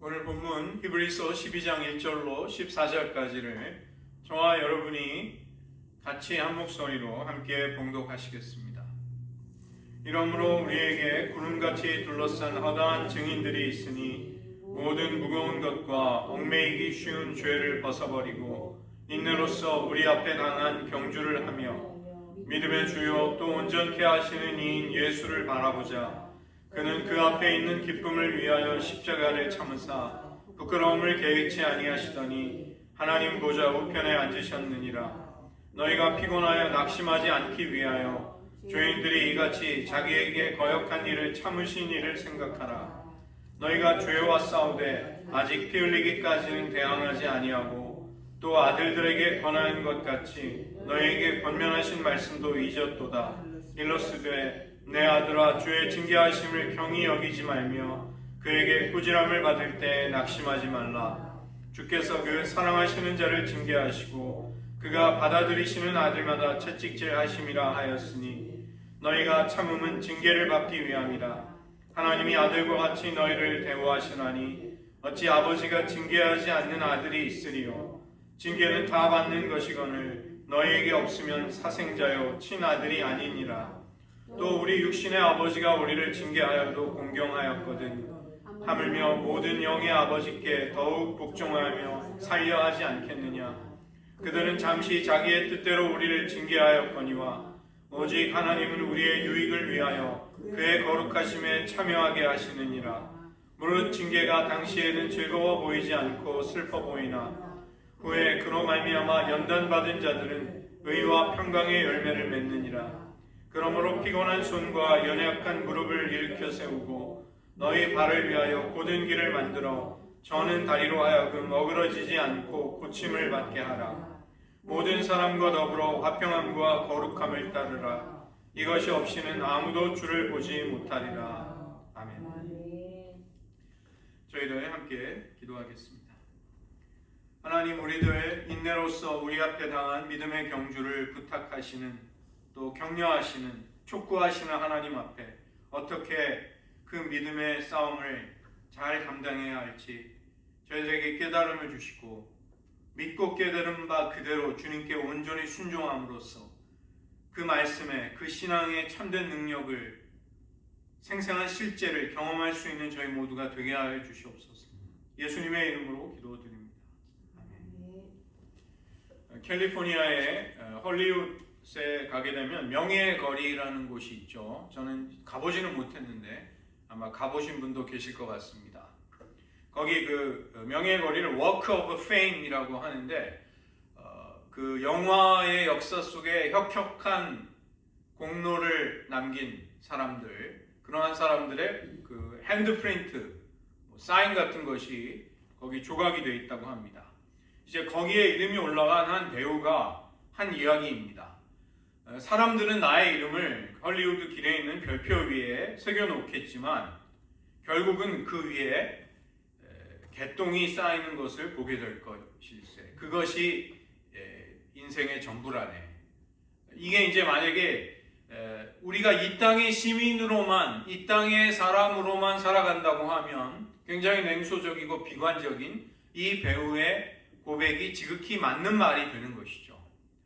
오늘 본문 히브리서 12장 1절로 14절까지를 저와 여러분이 같이 한 목소리로 함께 봉독하시겠습니다. 이러므로 우리에게 구름같이 둘러싼 허다한 증인들이 있으니 모든 무거운 것과 얽매이기 쉬운 죄를 벗어버리고 인내로써 우리 앞에 당한 경주를 하며 믿음의 주요 또 온전케 하시는 이인 예수를 바라보자. 그는 그 앞에 있는 기쁨을 위하여 십자가를 참으사 부끄러움을 개의치 아니하시더니 하나님 보좌 우편에 앉으셨느니라. 너희가 피곤하여 낙심하지 않기 위하여 죄인들이 이같이 자기에게 거역한 일을 참으신 일을 생각하라. 너희가 죄와 싸우되 아직 피 흘리기까지는 대항하지 아니하고 또 아들들에게 권하는 것 같이 너희에게 권면하신 말씀도 잊었도다. 일러스되 내 아들아 주의 징계하심을 경히 여기지 말며 그에게 꾸지람을 받을 때 낙심하지 말라. 주께서 그 사랑하시는 자를 징계하시고 그가 받아들이시는 아들마다 채찍질 하심이라 하였으니 너희가 참음은 징계를 받기 위함이라. 하나님이 아들과 같이 너희를 대우하시나니 어찌 아버지가 징계하지 않는 아들이 있으리요. 징계는 다 받는 것이거늘 너희에게 없으면 사생자요 친아들이 아니니라. 또 우리 육신의 아버지가 우리를 징계하여도 공경하였거든 하물며 모든 영의 아버지께 더욱 복종하며 살려 하지 않겠느냐. 그들은 잠시 자기의 뜻대로 우리를 징계하였거니와 오직 하나님은 우리의 유익을 위하여 그의 거룩하심에 참여하게 하시느니라. 무릇 징계가 당시에는 즐거워 보이지 않고 슬퍼 보이나 후에 그로 말미암아 연단받은 자들은 의와 평강의 열매를 맺느니라. 그러므로 피곤한 손과 연약한 무릎을 일으켜 세우고 너희 발을 위하여 곧은 길을 만들어 저는 다리로 하여금 어그러지지 않고 고침을 받게 하라. 모든 사람과 더불어 화평함과 거룩함을 따르라. 이것이 없이는 아무도 주를 보지 못하리라. 아멘. 저희들 함께 기도하겠습니다. 하나님, 우리들 인내로서 우리 앞에 당한 믿음의 경주를 부탁하시는 또 격려하시는 촉구하시는 하나님 앞에 어떻게 그 믿음의 싸움을 잘 감당해야 할지 저희에게 깨달음을 주시고 믿고 깨달은 바 그대로 주님께 온전히 순종함으로써 그 말씀에 그 신앙의 참된 능력을 생생한 실제를 경험할 수 있는 저희 모두가 되게 하여 주시옵소서. 예수님의 이름으로 기도드립니다. 아멘. 캘리포니아의 헐리우드에 가게 되면 명예의 거리라는 곳이 있죠. 저는 가보지는 못했는데 아마 가보신 분도 계실 것 같습니다. 거기 그 명예의 거리를 Walk of Fame이라고 하는데 그 영화의 역사 속에 혁혁한 공로를 남긴 사람들, 그러한 사람들의 그 핸드프린트, 사인 같은 것이 거기 조각이 되어 있다고 합니다. 이제 거기에 이름이 올라간 한 배우가 한 이야기입니다. 사람들은 나의 이름을 헐리우드 길에 있는 별표 위에 새겨놓겠지만 결국은 그 위에 개똥이 쌓이는 것을 보게 될 것일세. 그것이 인생의 전부라네. 이게 이제 만약에 우리가 이 땅의 시민으로만, 이 땅의 사람으로만 살아간다고 하면 굉장히 냉소적이고 비관적인 이 배우의 고백이 지극히 맞는 말이 되는 것이죠.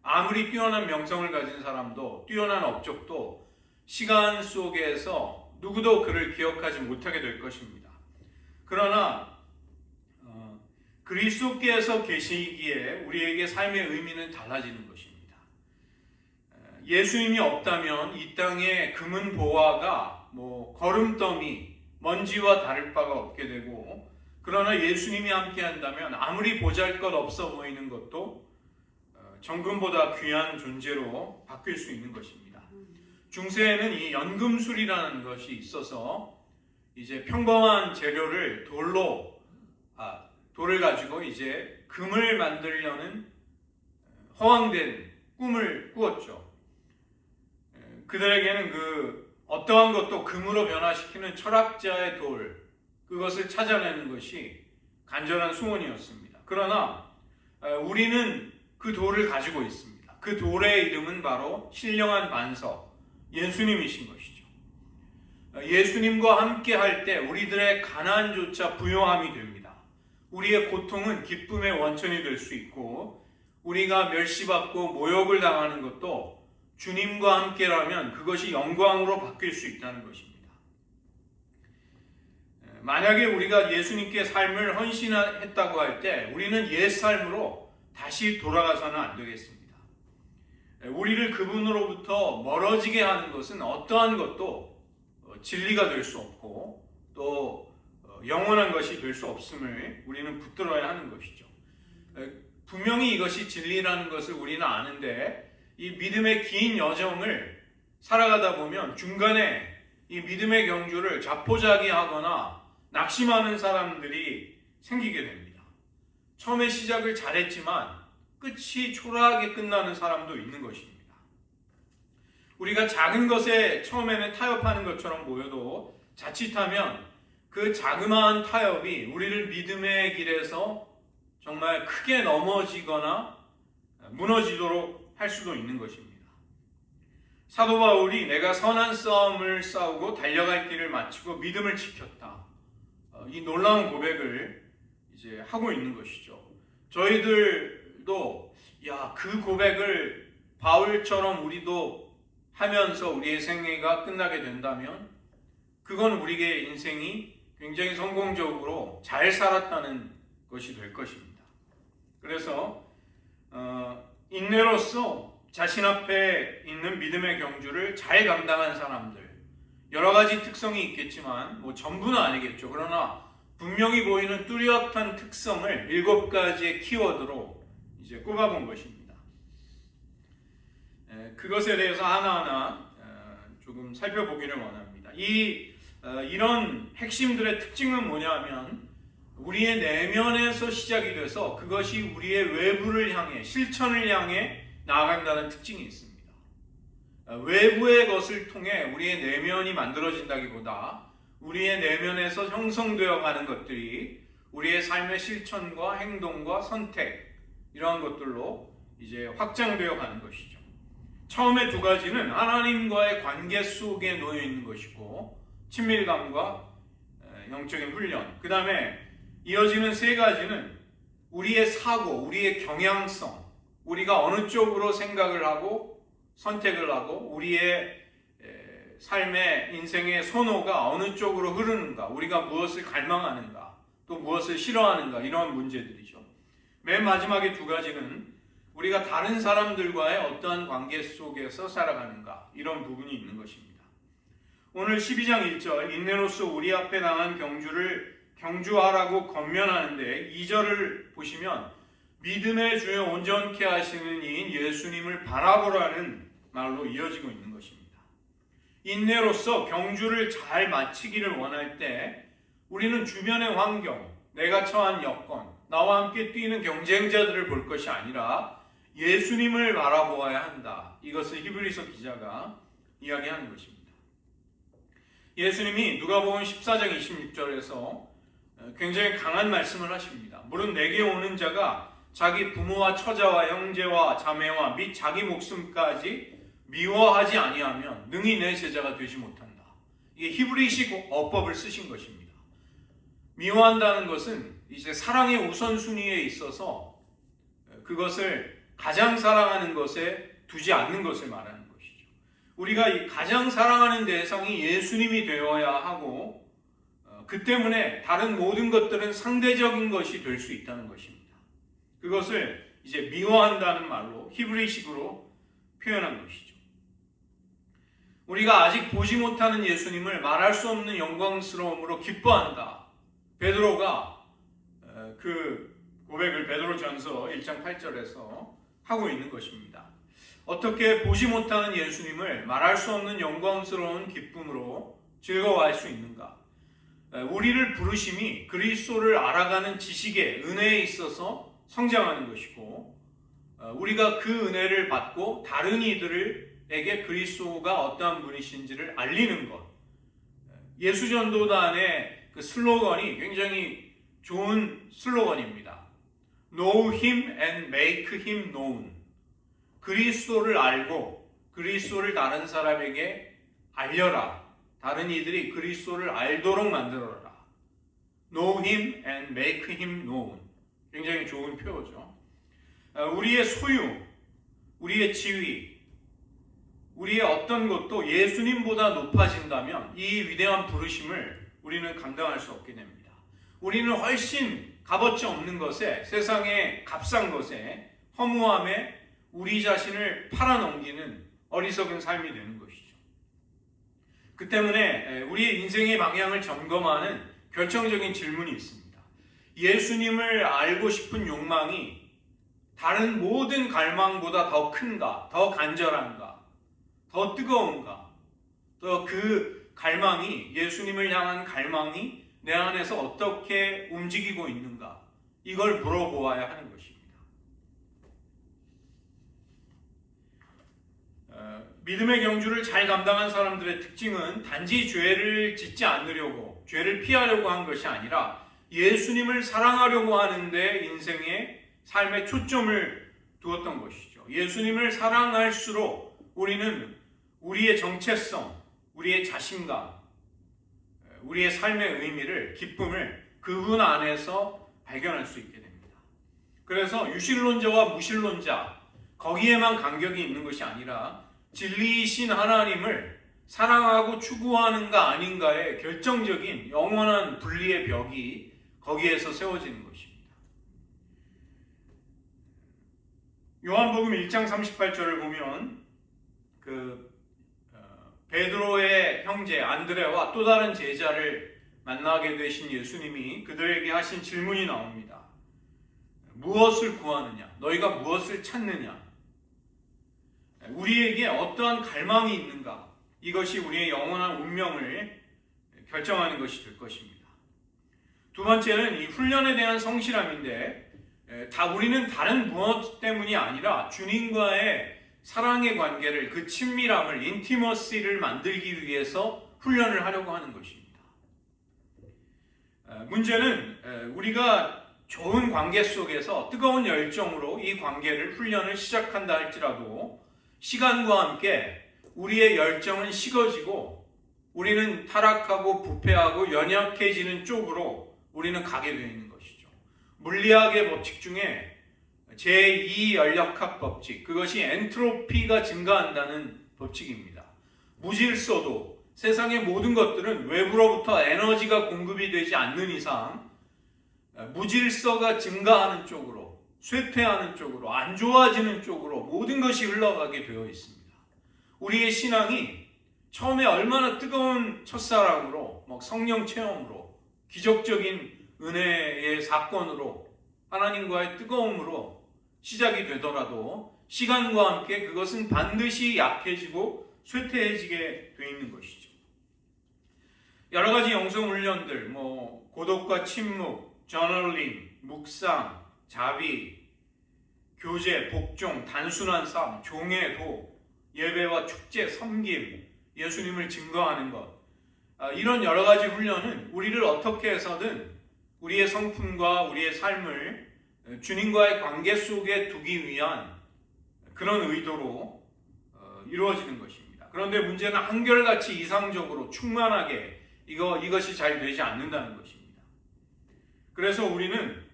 아무리 뛰어난 명성을 가진 사람도, 뛰어난 업적도 시간 속에서 누구도 그를 기억하지 못하게 될 것입니다. 그러나 그리스도께서 계시기에 우리에게 삶의 의미는 달라지는 것입니다. 예수님이 없다면 이 땅에 금은 보화가 거름더미, 먼지와 다를 바가 없게 되고, 그러나 예수님이 함께 한다면 아무리 보잘것없어 보이는 것도 정금보다 귀한 존재로 바뀔 수 있는 것입니다. 중세에는 이 연금술이라는 것이 있어서 이제 평범한 재료를 돌을 가지고 이제 금을 만들려는 허황된 꿈을 꾸었죠. 그들에게는 그 어떠한 것도 금으로 변화시키는 철학자의 돌, 그것을 찾아내는 것이 간절한 소원이었습니다. 그러나 우리는 그 돌을 가지고 있습니다. 그 돌의 이름은 바로 신령한 반석, 예수님이신 것이죠. 예수님과 함께 할 때 우리들의 가난조차 부요함이 됩니다. 우리의 고통은 기쁨의 원천이 될 수 있고, 우리가 멸시받고 모욕을 당하는 것도 주님과 함께라면 그것이 영광으로 바뀔 수 있다는 것입니다. 만약에 우리가 예수님께 삶을 헌신했다고 할 때 우리는 옛 삶으로 다시 돌아가서는 안 되겠습니다. 우리를 그분으로부터 멀어지게 하는 것은 어떠한 것도 진리가 될 수 없고 또 영원한 것이 될 수 없음을 우리는 붙들어야 하는 것이죠. 분명히 이것이 진리라는 것을 우리는 아는데 이 믿음의 긴 여정을 살아가다 보면 중간에 이 믿음의 경주를 자포자기하거나 낙심하는 사람들이 생기게 됩니다. 처음에 시작을 잘했지만 끝이 초라하게 끝나는 사람도 있는 것입니다. 우리가 작은 것에 처음에는 타협하는 것처럼 보여도 자칫하면 그 자그마한 타협이 우리를 믿음의 길에서 정말 크게 넘어지거나 무너지도록 할 수도 있는 것입니다. 사도 바울이 내가 선한 싸움을 싸우고 달려갈 길을 마치고 믿음을 지켰다. 이 놀라운 고백을 이제 하고 있는 것이죠. 저희들도 그 고백을 바울처럼 우리도 하면서 우리의 생애가 끝나게 된다면 그건 우리의 인생이 굉장히 성공적으로 잘 살았다는 것이 될 것입니다. 그래서 인내로서 자신 앞에 있는 믿음의 경주를 잘 감당한 사람들, 여러 가지 특성이 있겠지만 전부는 아니겠죠. 그러나 분명히 보이는 뚜렷한 특성을 7가지의 키워드로 이제 꼽아본 것입니다. 그것에 대해서 하나하나 조금 살펴보기를 원합니다. 이런 핵심들의 특징은 뭐냐면 우리의 내면에서 시작이 돼서 그것이 우리의 외부를 향해 실천을 향해 나아간다는 특징이 있습니다. 외부의 것을 통해 우리의 내면이 만들어진다기보다 우리의 내면에서 형성되어 가는 것들이 우리의 삶의 실천과 행동과 선택 이러한 것들로 이제 확장되어 가는 것이죠. 처음에 2가지는 하나님과의 관계 속에 놓여 있는 것이고 친밀감과 영적인 훈련, 그 다음에 이어지는 3가지는 우리의 사고, 우리의 경향성, 우리가 어느 쪽으로 생각을 하고 선택을 하고 우리의 삶의 인생의 선호가 어느 쪽으로 흐르는가, 우리가 무엇을 갈망하는가, 또 무엇을 싫어하는가, 이런 문제들이죠. 맨 마지막에 2가지는 우리가 다른 사람들과의 어떠한 관계 속에서 살아가는가, 이런 부분이 있는 것입니다. 오늘 12장 1절 인내로서 우리 앞에 당한 경주를 경주하라고 권면하는데 2절을 보시면 믿음의 주여 온전케 하시는 이인 예수님을 바라보라는 말로 이어지고 있는 것입니다. 인내로서 경주를 잘 마치기를 원할 때 우리는 주변의 환경, 내가 처한 여건, 나와 함께 뛰는 경쟁자들을 볼 것이 아니라 예수님을 바라보아야 한다. 이것을 히브리서 기자가 이야기하는 것입니다. 예수님이 누가복음 14장 26절에서 굉장히 강한 말씀을 하십니다. 무릇 내게 오는 자가 자기 부모와 처자와 형제와 자매와 및 자기 목숨까지 미워하지 아니하면 능히 내 제자가 되지 못한다. 이게 히브리식 어법을 쓰신 것입니다. 미워한다는 것은 이제 사랑의 우선순위에 있어서 그것을 가장 사랑하는 것에 두지 않는 것을 말하는 것이죠. 우리가 이 가장 사랑하는 대상이 예수님이 되어야 하고 그 때문에 다른 모든 것들은 상대적인 것이 될 수 있다는 것입니다. 그것을 이제 미워한다는 말로 히브리식으로 표현한 것이죠. 우리가 아직 보지 못하는 예수님을 말할 수 없는 영광스러움으로 기뻐한다. 베드로가 그 고백을 베드로전서 1장 8절에서 하고 있는 것입니다. 어떻게 보지 못하는 예수님을 말할 수 없는 영광스러운 기쁨으로 즐거워할 수 있는가? 우리를 부르심이 그리스도를 알아가는 지식의 은혜에 있어서 성장하는 것이고 우리가 그 은혜를 받고 다른 이들에게 그리스도가 어떠한 분이신지를 알리는 것. 예수전도단의 그 슬로건이 굉장히 좋은 슬로건입니다. Know him and make him known. 그리스도를 알고 그리스도를 다른 사람에게 알려라. 다른 이들이 그리스도를 알도록 만들어라. Know him and make him known. 굉장히 좋은 표어죠. 우리의 소유, 우리의 지위, 우리의 어떤 것도 예수님보다 높아진다면 이 위대한 부르심을 우리는 감당할 수 없게 됩니다. 우리는 훨씬 값어치 없는 것에, 세상의 값싼 것에, 허무함에 우리 자신을 팔아넘기는 어리석은 삶이 되는 것이죠. 그 때문에 우리의 인생의 방향을 점검하는 결정적인 질문이 있습니다. 예수님을 알고 싶은 욕망이 다른 모든 갈망보다 더 큰가, 더 간절한가, 더 뜨거운가, 또 그 갈망이, 예수님을 향한 갈망이 내 안에서 어떻게 움직이고 있는가, 이걸 물어보아야 하는 것입니다. 믿음의 경주를 잘 감당한 사람들의 특징은 단지 죄를 짓지 않으려고, 죄를 피하려고 한 것이 아니라 예수님을 사랑하려고 하는데 인생의 삶의 초점을 두었던 것이죠. 예수님을 사랑할수록 우리는 우리의 정체성, 우리의 자신감, 우리의 삶의 의미를, 기쁨을 그분 안에서 발견할 수 있게 됩니다. 그래서 유실론자와 무실론자, 거기에만 간격이 있는 것이 아니라 진리이신 하나님을 사랑하고 추구하는가 아닌가의 결정적인 영원한 분리의 벽이 거기에서 세워지는 것입니다. 요한복음 1장 38절을 보면 베드로의 형제 안드레와 또 다른 제자를 만나게 되신 예수님이 그들에게 하신 질문이 나옵니다. 무엇을 구하느냐? 너희가 무엇을 찾느냐? 우리에게 어떠한 갈망이 있는가? 이것이 우리의 영원한 운명을 결정하는 것이 될 것입니다. 두 번째는 이 훈련에 대한 성실함인데, 우리는 다른 무엇 때문이 아니라 주님과의 사랑의 관계를, 그 친밀함을, 인티머시를 만들기 위해서 훈련을 하려고 하는 것입니다. 문제는 우리가 좋은 관계 속에서 뜨거운 열정으로 이 관계를, 훈련을 시작한다 할지라도 시간과 함께 우리의 열정은 식어지고 우리는 타락하고 부패하고 연약해지는 쪽으로 우리는 가게 되어 있는 것이죠. 물리학의 법칙 중에 제2연력학 법칙, 그것이 엔트로피가 증가한다는 법칙입니다. 무질서도, 세상의 모든 것들은 외부로부터 에너지가 공급이 되지 않는 이상 무질서가 증가하는 쪽으로, 쇠퇴하는 쪽으로, 안 좋아지는 쪽으로 모든 것이 흘러가게 되어 있습니다. 우리의 신앙이 처음에 얼마나 뜨거운 첫사랑으로, 성령 체험으로, 기적적인 은혜의 사건으로, 하나님과의 뜨거움으로 시작이 되더라도 시간과 함께 그것은 반드시 약해지고 쇠퇴해지게 되어 있는 것이죠. 여러 가지 영성훈련들, 고독과 침묵, 저널링, 묵상, 자비, 교제, 복종, 단순한 삶, 종의 도, 예배와 축제, 섬김, 예수님을 증거하는 것, 이런 여러 가지 훈련은 우리를 어떻게 해서든 우리의 성품과 우리의 삶을 주님과의 관계 속에 두기 위한 그런 의도로 이루어지는 것입니다. 그런데 문제는 한결같이 이상적으로 충만하게 이것이 잘 되지 않는다는 것입니다. 그래서 우리는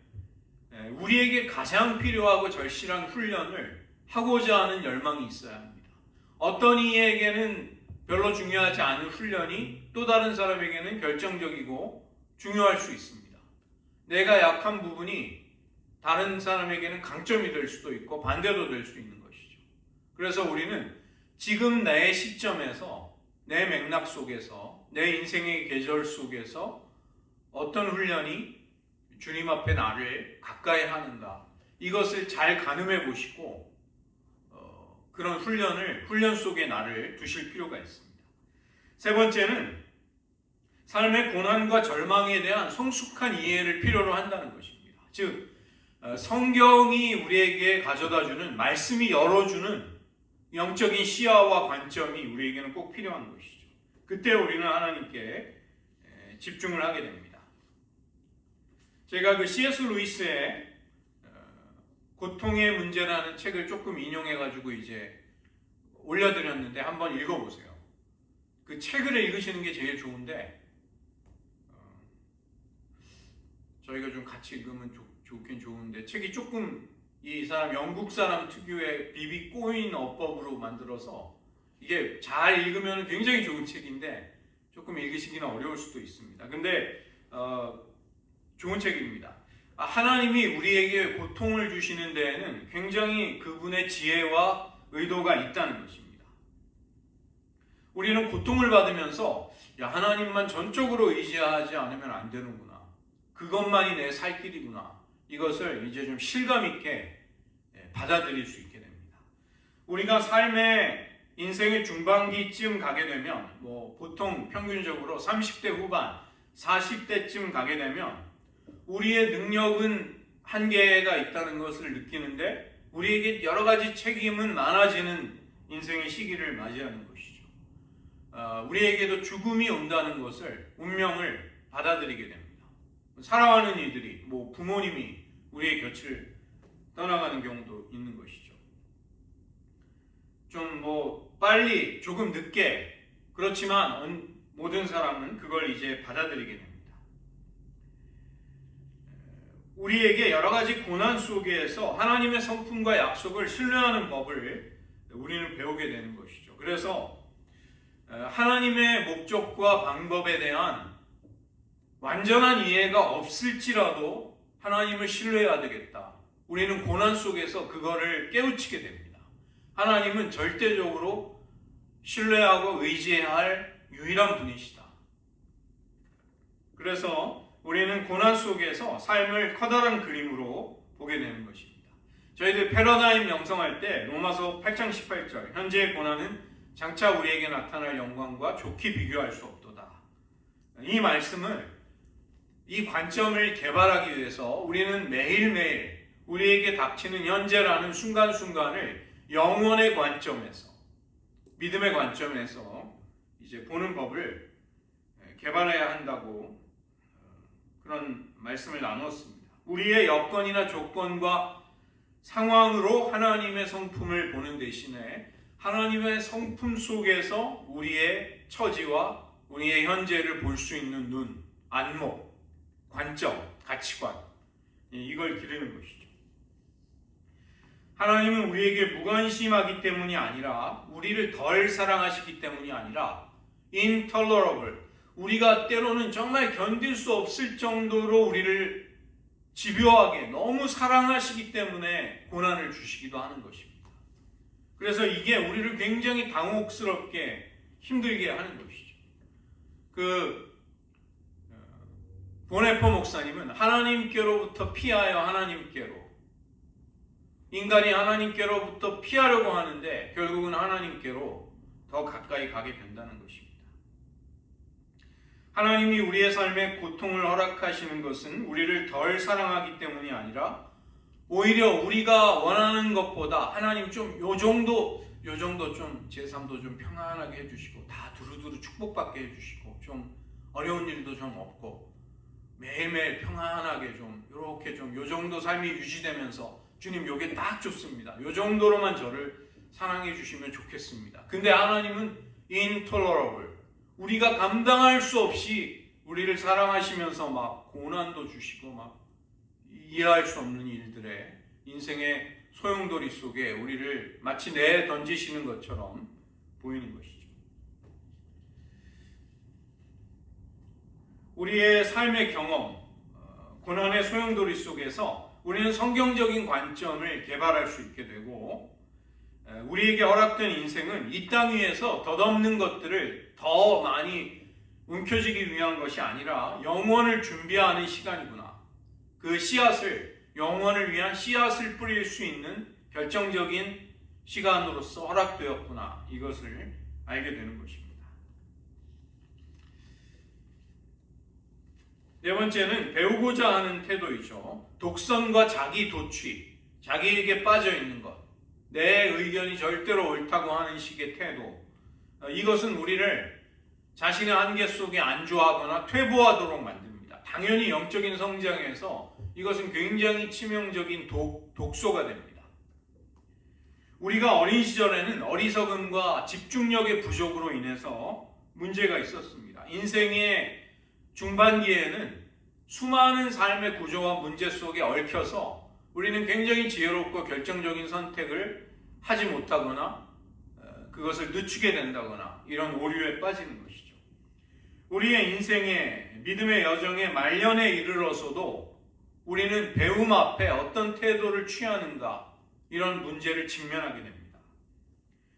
우리에게 가장 필요하고 절실한 훈련을 하고자 하는 열망이 있어야 합니다. 어떤 이에게는 별로 중요하지 않은 훈련이 또 다른 사람에게는 결정적이고 중요할 수 있습니다. 내가 약한 부분이 다른 사람에게는 강점이 될 수도 있고 반대도 될 수 있는 것이죠. 그래서 우리는 지금 내 시점에서, 내 맥락 속에서, 내 인생의 계절 속에서 어떤 훈련이 주님 앞에 나를 가까이 하는가, 이것을 잘 가늠해 보시고 그런 훈련 속에 나를 두실 필요가 있습니다. 세 번째는 삶의 고난과 절망에 대한 성숙한 이해를 필요로 한다는 것입니다. 즉 성경이 우리에게 가져다주는, 말씀이 열어주는 영적인 시야와 관점이 우리에게는 꼭 필요한 것이죠. 그때 우리는 하나님께 집중을 하게 됩니다. 제가 C.S. 루이스의 고통의 문제라는 책을 조금 인용해가지고 이제 올려드렸는데 한번 읽어보세요. 그 책을 읽으시는 게 제일 좋은데 저희가 좀 같이 읽으면 좋긴 좋은데 책이 조금 이 사람 영국 사람 특유의 비비 꼬인 어법으로 만들어서 이게 잘 읽으면 굉장히 좋은 책인데 조금 읽으시기는 어려울 수도 있습니다. 근데 좋은 책입니다. 하나님이 우리에게 고통을 주시는 데에는 굉장히 그분의 지혜와 의도가 있다는 것입니다. 우리는 고통을 받으면서 하나님만 전적으로 의지하지 않으면 안 되는구나. 그것만이 내 살 길이구나. 이것을 이제 좀 실감 있게 받아들일 수 있게 됩니다. 우리가 삶의 인생의 중반기쯤 가게 되면 보통 평균적으로 30대 후반, 40대쯤 가게 되면 우리의 능력은 한계가 있다는 것을 느끼는데 우리에게 여러 가지 책임은 많아지는 인생의 시기를 맞이하는 것이죠. 우리에게도 죽음이 온다는 것을, 운명을 받아들이게 됩니다. 사랑하는 이들이, 부모님이 우리의 곁을 떠나가는 경우도 있는 것이죠. 좀 빨리, 조금 늦게, 그렇지만 모든 사람은 그걸 이제 받아들이게 됩니다. 우리에게 여러 가지 고난 속에서 하나님의 성품과 약속을 신뢰하는 법을 우리는 배우게 되는 것이죠. 그래서 하나님의 목적과 방법에 대한 완전한 이해가 없을지라도 하나님을 신뢰해야 되겠다. 우리는 고난 속에서 그거를 깨우치게 됩니다. 하나님은 절대적으로 신뢰하고 의지해야 할 유일한 분이시다. 그래서 우리는 고난 속에서 삶을 커다란 그림으로 보게 되는 것입니다. 저희들 패러다임 명성할 때 로마서 8장 18절 현재의 고난은 장차 우리에게 나타날 영광과 좋게 비교할 수 없도다. 이 말씀을, 이 관점을 개발하기 위해서 우리는 매일매일 우리에게 닥치는 현재라는 순간순간을 영원의 관점에서, 믿음의 관점에서 이제 보는 법을 개발해야 한다고 그런 말씀을 나눴습니다. 우리의 여건이나 조건과 상황으로 하나님의 성품을 보는 대신에 하나님의 성품 속에서 우리의 처지와 우리의 현재를 볼 수 있는 눈, 안목, 관점, 가치관, 이걸 기르는 것이죠. 하나님은 우리에게 무관심하기 때문이 아니라, 우리를 덜 사랑하시기 때문이 아니라 intolerable, 우리가 때로는 정말 견딜 수 없을 정도로 우리를 집요하게 너무 사랑하시기 때문에 고난을 주시기도 하는 것입니다. 그래서 이게 우리를 굉장히 당혹스럽게 힘들게 하는 것이죠. 보네포 목사님은 하나님께로부터 피하여 하나님께로, 인간이 하나님께로부터 피하려고 하는데 결국은 하나님께로 더 가까이 가게 된다는 것입니다. 하나님이 우리의 삶에 고통을 허락하시는 것은 우리를 덜 사랑하기 때문이 아니라 오히려 우리가 원하는 것보다 하나님 좀 요 정도 좀 제 삶도 좀 평안하게 해주시고 다 두루두루 축복받게 해주시고 좀 어려운 일도 좀 없고 매일매일 평안하게 좀 이렇게 좀 요 정도 삶이 유지되면서 주님 요게 딱 좋습니다. 요 정도로만 저를 사랑해 주시면 좋겠습니다. 근데 하나님은 intolerable, 우리가 감당할 수 없이 우리를 사랑하시면서 막 고난도 주시고 막 이해할 수 없는 일들에 인생의 소용돌이 속에 우리를 마치 내에 던지시는 것처럼 보이는 것이죠. 우리의 삶의 경험, 고난의 소용돌이 속에서 우리는 성경적인 관점을 개발할 수 있게 되고, 우리에게 허락된 인생은 이 땅 위에서 덧없는 것들을 더 많이 움켜쥐기 위한 것이 아니라 영원을 준비하는 시간이구나. 그 씨앗을, 영원을 위한 씨앗을 뿌릴 수 있는 결정적인 시간으로서 허락되었구나. 이것을 알게 되는 것입니다. 네 번째는 배우고자 하는 태도이죠. 독선과 자기 도취, 자기에게 빠져 있는 것, 내 의견이 절대로 옳다고 하는 식의 태도, 이것은 우리를 자신의 한계 속에 안주하거나 퇴보하도록 만듭니다. 당연히 영적인 성장에서 이것은 굉장히 치명적인 독소가 됩니다. 우리가 어린 시절에는 어리석음과 집중력의 부족으로 인해서 문제가 있었습니다. 인생의 중반기에는 수많은 삶의 구조와 문제 속에 얽혀서 우리는 굉장히 지혜롭고 결정적인 선택을 하지 못하거나 그것을 늦추게 된다거나 이런 오류에 빠지는 것이죠. 우리의 인생의 믿음의 여정의 말년에 이르러서도 우리는 배움 앞에 어떤 태도를 취하는가 이런 문제를 직면하게 됩니다.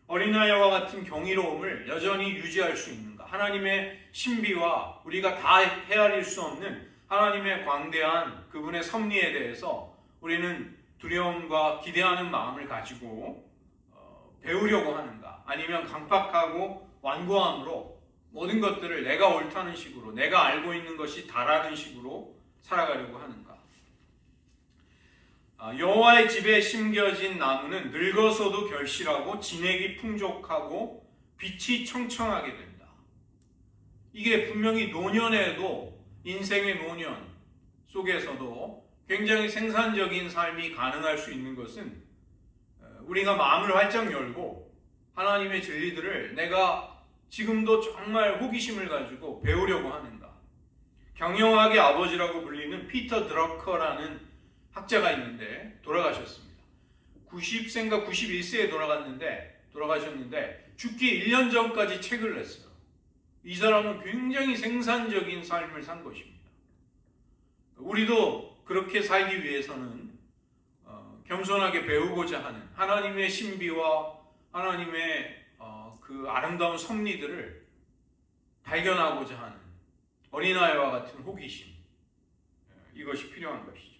어린아이와 같은 경이로움을 여전히 유지할 수 있는가? 하나님의 신비와 우리가 다 헤아릴 수 없는 하나님의 광대한 그분의 섭리에 대해서 우리는 두려움과 기대하는 마음을 가지고 배우려고 하는가? 아니면 강팍하고 완고함으로 모든 것들을 내가 옳다는 식으로, 내가 알고 있는 것이 다라는 식으로 살아가려고 하는가? 여호와의 집에 심겨진 나무는 늙어서도 결실하고 진액이 풍족하고 빛이 청청하게 된다. 이게 분명히 노년에도, 인생의 노년 속에서도 굉장히 생산적인 삶이 가능할 수 있는 것은 우리가 마음을 활짝 열고 하나님의 진리들을 내가 지금도 정말 호기심을 가지고 배우려고 하는가. 경영학의 아버지라고 불리는 피터 드러커라는 학자가 있는데 돌아가셨습니다. 90세인가 91세에 돌아가셨는데 죽기 1년 전까지 책을 냈어요. 이 사람은 굉장히 생산적인 삶을 산 것입니다. 우리도 그렇게 살기 위해서는 겸손하게 배우고자 하는 하나님의 신비와 하나님의 그 아름다운 섭리들을 발견하고자 하는 어린아이와 같은 호기심, 이것이 필요한 것이죠.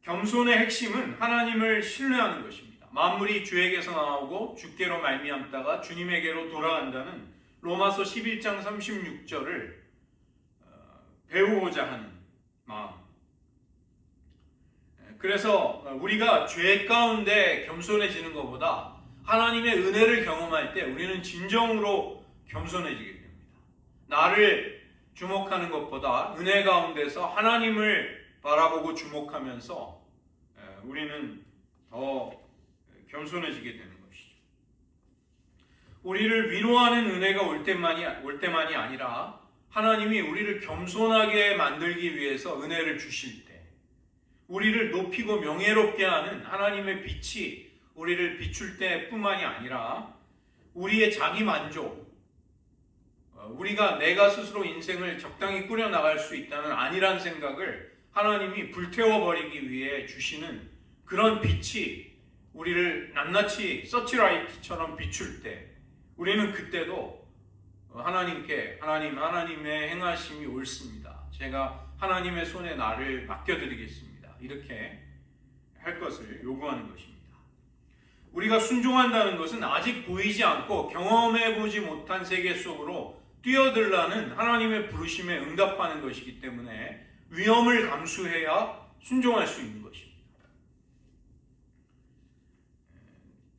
겸손의 핵심은 하나님을 신뢰하는 것입니다. 만물이 주에게서 나오고 주께로 말미암다가 주님에게로 돌아간다는 로마서 11장 36절을 배우고자 하는 마음. 그래서 우리가 죄 가운데 겸손해지는 것보다 하나님의 은혜를 경험할 때 우리는 진정으로 겸손해지게 됩니다. 나를 주목하는 것보다 은혜 가운데서 하나님을 바라보고 주목하면서 우리는 더 겸손해지게 되는 것이죠. 우리를 위로하는 은혜가 올 때만이 아니라 하나님이 우리를 겸손하게 만들기 위해서 은혜를 주실 때, 우리를 높이고 명예롭게 하는 하나님의 빛이 우리를 비출 때뿐만이 아니라 우리의 자기 만족, 우리가 내가 스스로 인생을 적당히 꾸려나갈 수 있다는 안일한 생각을 하나님이 불태워버리기 위해 주시는 그런 빛이 우리를 낱낱이 서치라이트처럼 비출 때 우리는 그때도 하나님의 행하심이 옳습니다. 제가 하나님의 손에 나를 맡겨드리겠습니다. 이렇게 할 것을 요구하는 것입니다. 우리가 순종한다는 것은 아직 보이지 않고 경험해보지 못한 세계 속으로 뛰어들라는 하나님의 부르심에 응답하는 것이기 때문에 위험을 감수해야 순종할 수 있는 것입니다.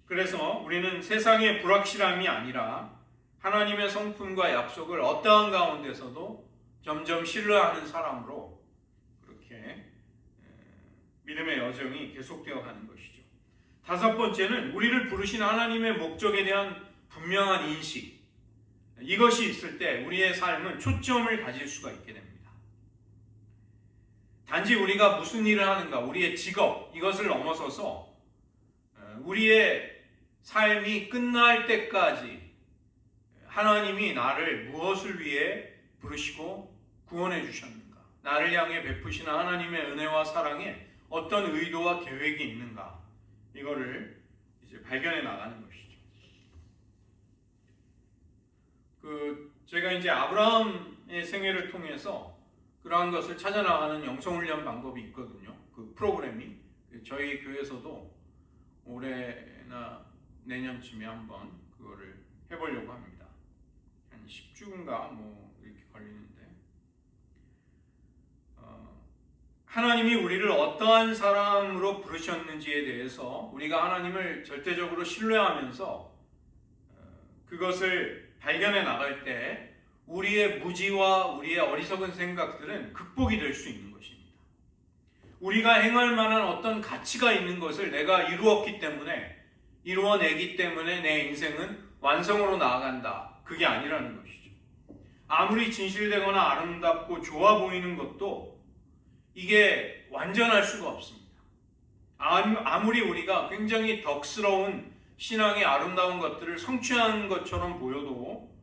그래서 우리는 세상의 불확실함이 아니라 하나님의 성품과 약속을 어떠한 가운데서도 점점 신뢰하는 사람으로 그렇게 믿음의 여정이 계속되어 가는 것이죠. 다섯 번째는 우리를 부르신 하나님의 목적에 대한 분명한 인식. 이것이 있을 때 우리의 삶은 초점을 가질 수가 있게 됩니다. 단지 우리가 무슨 일을 하는가, 우리의 직업, 이것을 넘어서서 우리의 삶이 끝날 때까지 하나님이 나를 무엇을 위해 부르시고 구원해 주셨는가, 나를 향해 베푸시는 하나님의 은혜와 사랑에 어떤 의도와 계획이 있는가, 이거를 이제 발견해 나가는 것이죠. 제가 이제 아브라함의 생애를 통해서 그러한 것을 찾아나가는 영성훈련 방법이 있거든요. 그 프로그램이 저희 교회에서도 올해나 내년쯤에 한번 그거를 해보려고 합니다. 한 10주인가 이렇게 걸리는데, 하나님이 우리를 어떠한 사람으로 부르셨는지에 대해서 우리가 하나님을 절대적으로 신뢰하면서 그것을 발견해 나갈 때 우리의 무지와 우리의 어리석은 생각들은 극복이 될 수 있는 것입니다. 우리가 행할 만한 어떤 가치가 있는 것을 내가 이루어내기 때문에 내 인생은 완성으로 나아간다. 그게 아니라는 것이죠. 아무리 진실되거나 아름답고 좋아 보이는 것도 이게 완전할 수가 없습니다. 아무리 우리가 굉장히 덕스러운 신앙의 아름다운 것들을 성취한 것처럼 보여도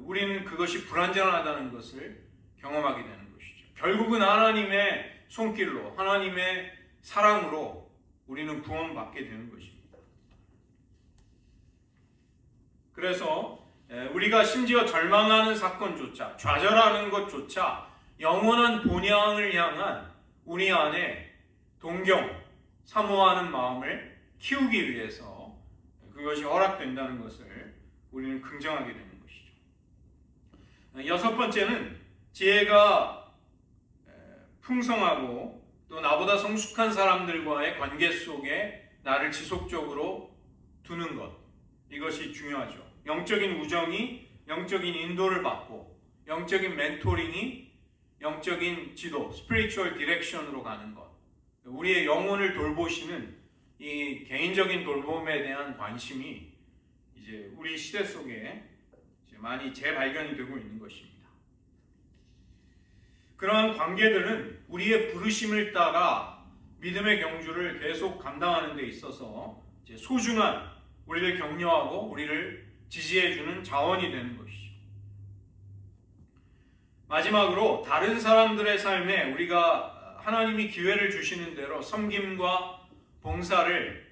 우리는 그것이 불완전하다는 것을 경험하게 되는 것이죠. 결국은 하나님의 손길로, 하나님의 사랑으로 우리는 구원받게 되는 것입니다. 그래서 우리가 심지어 절망하는 사건조차, 좌절하는 것조차 영원한 본향을 향한 우리 안에 동경, 사모하는 마음을 키우기 위해서 그것이 허락된다는 것을 우리는 긍정하게 되는 것이죠. 여섯 번째는 지혜가 풍성하고 또 나보다 성숙한 사람들과의 관계 속에 나를 지속적으로 두는 것, 이것이 중요하죠. 영적인 우정이 영적인 인도를 받고 영적인 멘토링이 영적인 지도, 스피리추얼 디렉션으로 가는 것, 우리의 영혼을 돌보시는 이 개인적인 돌봄에 대한 관심이 이제 우리 시대 속에 이제 많이 재발견이 되고 있는 것입니다. 그러한 관계들은 우리의 부르심을 따라 믿음의 경주를 계속 감당하는 데 있어서 이제 소중한, 우리를 격려하고 우리를 지지해주는 자원이 되는 것이죠. 마지막으로 다른 사람들의 삶에 우리가 하나님이 기회를 주시는 대로 섬김과 봉사를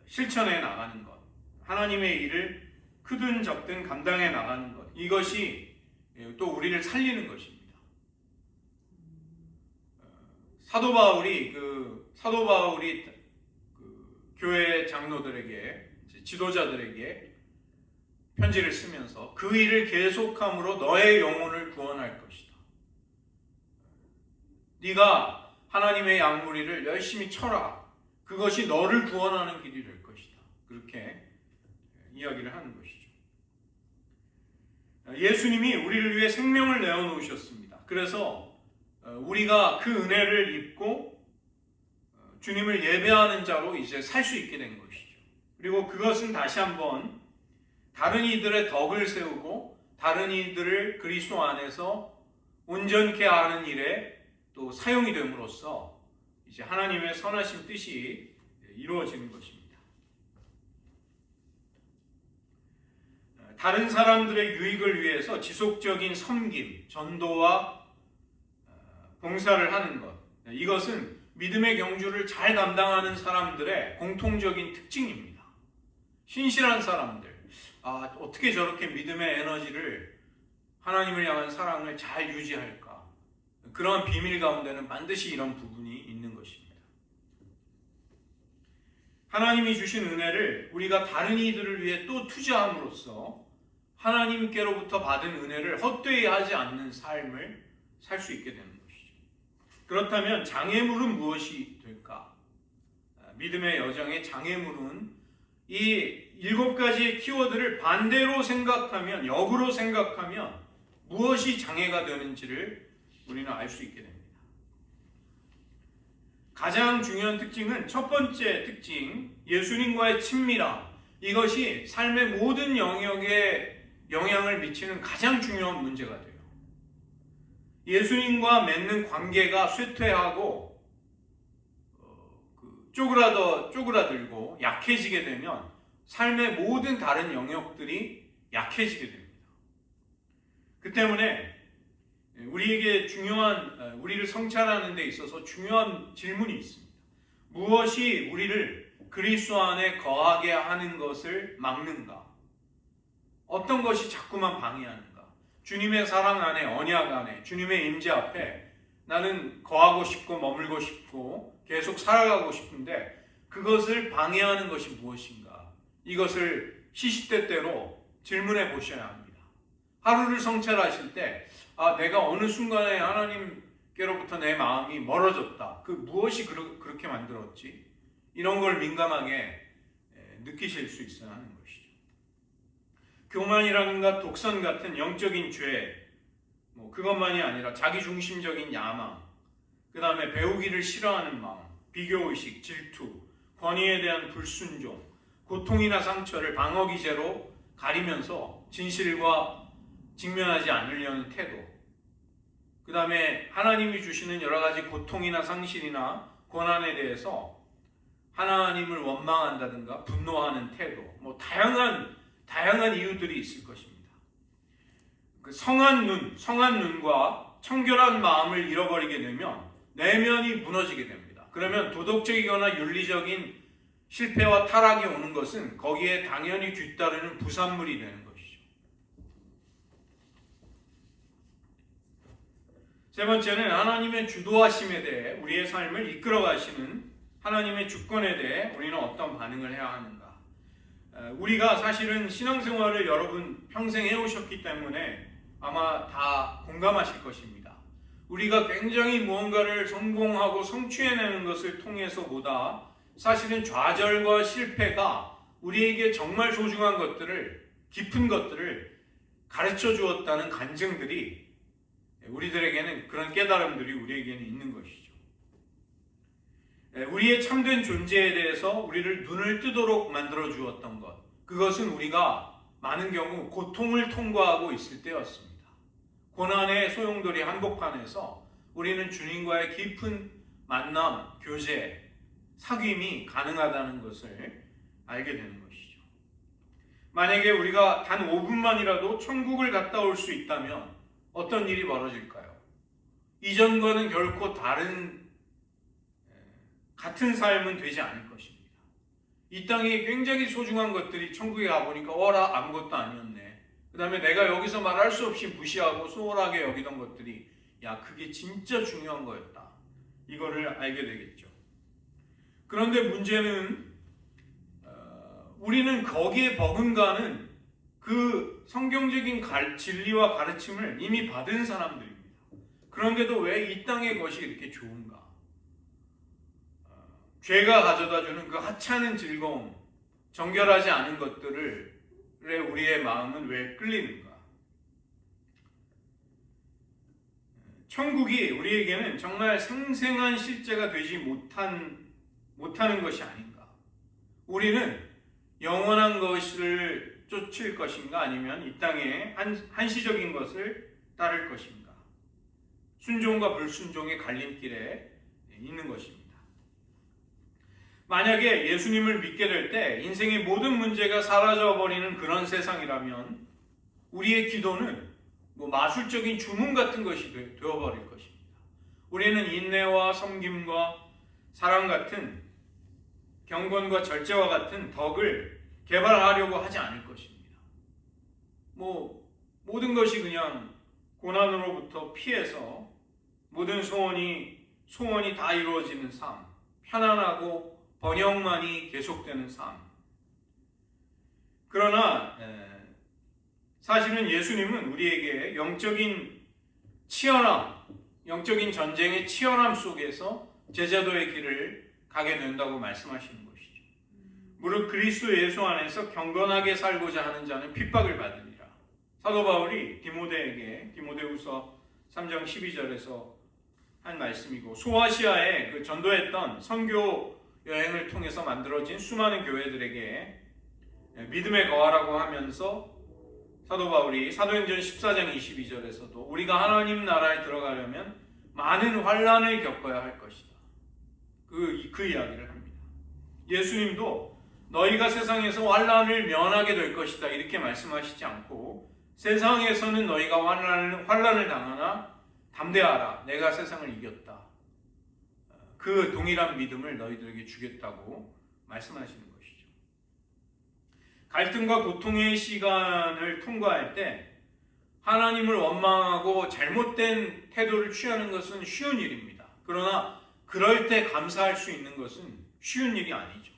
실천해 나가는 것, 하나님의 일을 크든 적든 감당해 나가는 것, 이것이 또 우리를 살리는 것입니다. 사도 바울이 교회 장로들에게, 지도자들에게 편지를 쓰면서 그 일을 계속함으로 너의 영혼을 구원할 것이다. 네가 하나님의 양무리를 열심히 쳐라. 그것이 너를 구원하는 길이 될 것이다. 그렇게 이야기를 하는 것이죠. 예수님이 우리를 위해 생명을 내어놓으셨습니다. 그래서 우리가 그 은혜를 입고 주님을 예배하는 자로 이제 살 수 있게 된 것이죠. 그리고 그것은 다시 한번 다른 이들의 덕을 세우고 다른 이들을 그리스도 안에서 온전케 하는 일에 또 사용이 됨으로써 이제 하나님의 선하신 뜻이 이루어지는 것입니다. 다른 사람들의 유익을 위해서 지속적인 섬김, 전도와 봉사를 하는 것, 이것은 믿음의 경주를 잘 감당하는 사람들의 공통적인 특징입니다. 신실한 사람들, 어떻게 저렇게 믿음의 에너지를, 하나님을 향한 사랑을 잘 유지할까? 그런 비밀 가운데는 반드시 이런 부분이 있는 것입니다. 하나님이 주신 은혜를 우리가 다른 이들을 위해 또 투자함으로써 하나님께로부터 받은 은혜를 헛되이 하지 않는 삶을 살 수 있게 되는 것이죠. 그렇다면 장애물은 무엇이 될까? 믿음의 여정의 장애물은 이 7가지의 키워드를 반대로 생각하면, 역으로 생각하면 무엇이 장애가 되는지를 우리는 알 수 있게 됩니다. 가장 중요한 특징은 첫 번째 특징, 예수님과의 친밀함. 이것이 삶의 모든 영역에 영향을 미치는 가장 중요한 문제가 돼요. 예수님과 맺는 관계가 쇠퇴하고 쪼그라들고 약해지게 되면 삶의 모든 다른 영역들이 약해지게 됩니다. 그 때문에 우리를 성찰하는 데 있어서 중요한 질문이 있습니다. 무엇이 우리를 그리스도 안에 거하게 하는 것을 막는가? 어떤 것이 자꾸만 방해하는가? 주님의 사랑 안에, 언약 안에, 주님의 임재 앞에 나는 거하고 싶고 머물고 싶고 계속 살아가고 싶은데 그것을 방해하는 것이 무엇인가? 이것을 시시때때로 질문해 보셔야 합니다. 하루를 성찰하실 때 내가 어느 순간에 하나님께로부터 내 마음이 멀어졌다. 그 무엇이 그렇게 만들었지? 이런 걸 민감하게 느끼실 수 있어야 하는 것이죠. 교만이라든가 독선 같은 영적인 죄, 그것만이 아니라 자기중심적인 야망, 그 다음에 배우기를 싫어하는 마음, 비교의식, 질투, 권위에 대한 불순종, 고통이나 상처를 방어기제로 가리면서 진실과 직면하지 않으려는 태도, 그 다음에 하나님이 주시는 여러 가지 고통이나 상실이나 고난에 대해서 하나님을 원망한다든가 분노하는 태도, 뭐 다양한 이유들이 있을 것입니다. 그 성한 눈과 청결한 마음을 잃어버리게 되면 내면이 무너지게 됩니다. 그러면 도덕적이거나 윤리적인 실패와 타락이 오는 것은 거기에 당연히 뒤따르는 부산물이 되는 것이죠. 세 번째는 하나님의 주도하심에 대해 우리의 삶을 이끌어 가시는 하나님의 주권에 대해 우리는 어떤 반응을 해야 하는가. 우리가 사실은 신앙생활을 여러분 평생 해오셨기 때문에 아마 다 공감하실 것입니다. 우리가 굉장히 무언가를 성공하고 성취해내는 것을 통해서보다 사실은 좌절과 실패가 우리에게 정말 소중한 것들을, 깊은 것들을 가르쳐 주었다는 간증들이 우리들에게는, 그런 깨달음들이 우리에게는 있는 것이죠. 우리의 참된 존재에 대해서 우리를 눈을 뜨도록 만들어 주었던 것, 그것은 우리가 많은 경우 고통을 통과하고 있을 때였습니다. 고난의 소용돌이 한복판에서 우리는 주님과의 깊은 만남, 교제, 사귐이 가능하다는 것을 알게 되는 것이죠. 만약에 우리가 단 5분만이라도 천국을 갔다 올 수 있다면 어떤 일이 벌어질까요? 이전과는 결코 같은 삶은 되지 않을 것입니다. 이 땅에 굉장히 소중한 것들이 천국에 가보니까 어라 아무것도 아니었네. 그 다음에 내가 여기서 말할 수 없이 무시하고 소홀하게 여기던 것들이 야 그게 진짜 중요한 거였다. 이거를 알게 되겠죠. 그런데 문제는 우리는 거기에 버금가는 그 성경적인 진리와 가르침을 이미 받은 사람들입니다. 그런데도 왜 이 땅의 것이 이렇게 좋은가? 죄가 가져다주는 그 하찮은 즐거움, 정결하지 않은 것들에 우리의 마음은 왜 끌리는가? 천국이 우리에게는 정말 생생한 실제가 되지 못하는 것이 아닌가? 우리는 영원한 것을 쫓을 것인가? 아니면 이 땅의 한시적인 것을 따를 것인가? 순종과 불순종의 갈림길에 있는 것입니다. 만약에 예수님을 믿게 될 때 인생의 모든 문제가 사라져버리는 그런 세상이라면 우리의 기도는 마술적인 주문 같은 것이 되어버릴 것입니다. 우리는 인내와 섬김과 사랑 같은, 경건과 절제와 같은 덕을 개발하려고 하지 않을 것입니다. 모든 것이 그냥 고난으로부터 피해서 모든 소원이 다 이루어지는 삶, 편안하고 번영만이 계속되는 삶. 그러나 사실은 예수님은 우리에게 영적인 전쟁의 치열함 속에서 제자도의 길을 가게 된다고 말씀하시는 것이죠. 무릇 그리스도 예수 안에서 경건하게 살고자 하는 자는 핍박을 받으리라. 사도 바울이 디모데후서 3장 12절에서 한 말씀이고, 소아시아에 그 전도했던 선교 여행을 통해서 만들어진 수많은 교회들에게 믿음에 거하라고 하면서 사도 바울이 사도행전 14장 22절에서도 우리가 하나님 나라에 들어가려면 많은 환난을 겪어야 할 것이다. 그 이야기를 합니다. 예수님도 너희가 세상에서 환난을 면하게 될 것이다 이렇게 말씀하시지 않고, 세상에서는 너희가 환난을 당하나 담대하라, 내가 세상을 이겼다. 그 동일한 믿음을 너희들에게 주겠다고 말씀하시는 것이죠. 갈등과 고통의 시간을 통과할 때 하나님을 원망하고 잘못된 태도를 취하는 것은 쉬운 일입니다. 그러나 그럴 때 감사할 수 있는 것은 쉬운 일이 아니죠.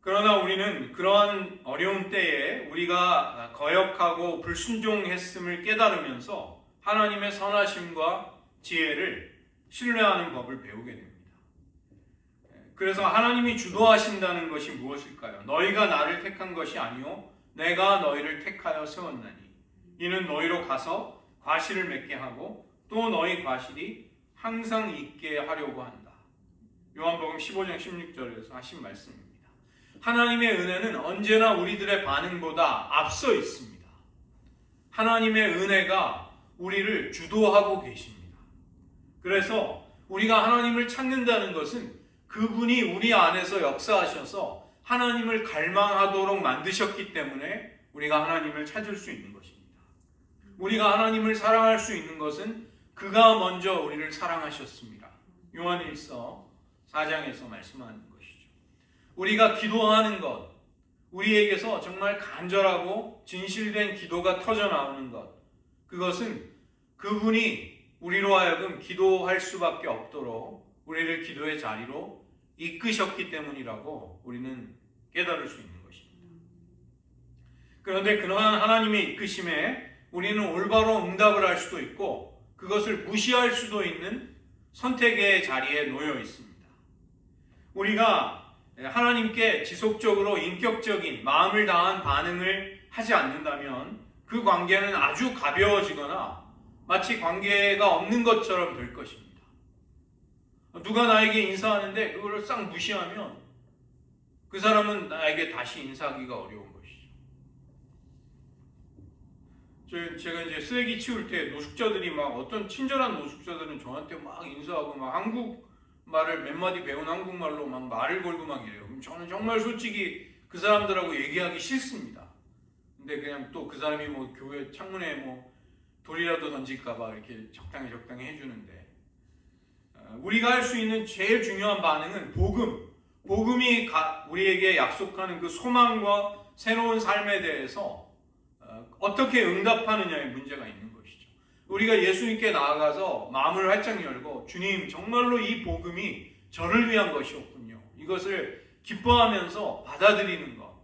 그러나 우리는 그러한 어려운 때에 우리가 거역하고 불순종했음을 깨달으면서 하나님의 선하심과 지혜를 신뢰하는 법을 배우게 됩니다. 그래서 하나님이 주도하신다는 것이 무엇일까요? 너희가 나를 택한 것이 아니요 내가 너희를 택하여 세웠나니 이는 너희로 가서 과실을 맺게 하고 또 너희 과실이 항상 있게 하려고 한다. 요한복음 15장 16절에서 하신 말씀입니다. 하나님의 은혜는 언제나 우리들의 반응보다 앞서 있습니다. 하나님의 은혜가 우리를 주도하고 계십니다. 그래서 우리가 하나님을 찾는다는 것은 그분이 우리 안에서 역사하셔서 하나님을 갈망하도록 만드셨기 때문에 우리가 하나님을 찾을 수 있는 것입니다. 우리가 하나님을 사랑할 수 있는 것은 그가 먼저 우리를 사랑하셨습니다. 요한일서 4장에서 말씀하는 것이죠. 우리가 기도하는 것, 우리에게서 정말 간절하고 진실된 기도가 터져 나오는 것, 그것은 그분이 우리로 하여금 기도할 수밖에 없도록 우리를 기도의 자리로 이끄셨기 때문이라고 우리는 깨달을 수 있는 것입니다. 그런데 그러한 하나님의 이끄심에 우리는 올바로 응답을 할 수도 있고 그것을 무시할 수도 있는 선택의 자리에 놓여 있습니다. 우리가 하나님께 지속적으로 인격적인 마음을 다한 반응을 하지 않는다면 그 관계는 아주 가벼워지거나 마치 관계가 없는 것처럼 될 것입니다. 누가 나에게 인사하는데 그걸 싹 무시하면 그 사람은 나에게 다시 인사하기가 어려운 것이죠. 제가 이제 쓰레기 치울 때 노숙자들이 막 어떤 친절한 노숙자들은 저한테 막 인사하고 막 한국말을 몇 마디 배운 한국말로 막 말을 걸고 막 이래요. 그럼 저는 정말 솔직히 그 사람들하고 얘기하기 싫습니다. 근데 그냥 또 그 사람이 뭐 교회 창문에 뭐 돌이라도 던질까봐 이렇게 적당히 해주는데 우리가 할 수 있는 제일 중요한 반응은 복음이 우리에게 약속하는 그 소망과 새로운 삶에 대해서 어떻게 응답하느냐에 문제가 있는 것이죠. 우리가 예수님께 나아가서 마음을 활짝 열고 주님 정말로 이 복음이 저를 위한 것이었군요. 이것을 기뻐하면서 받아들이는 것.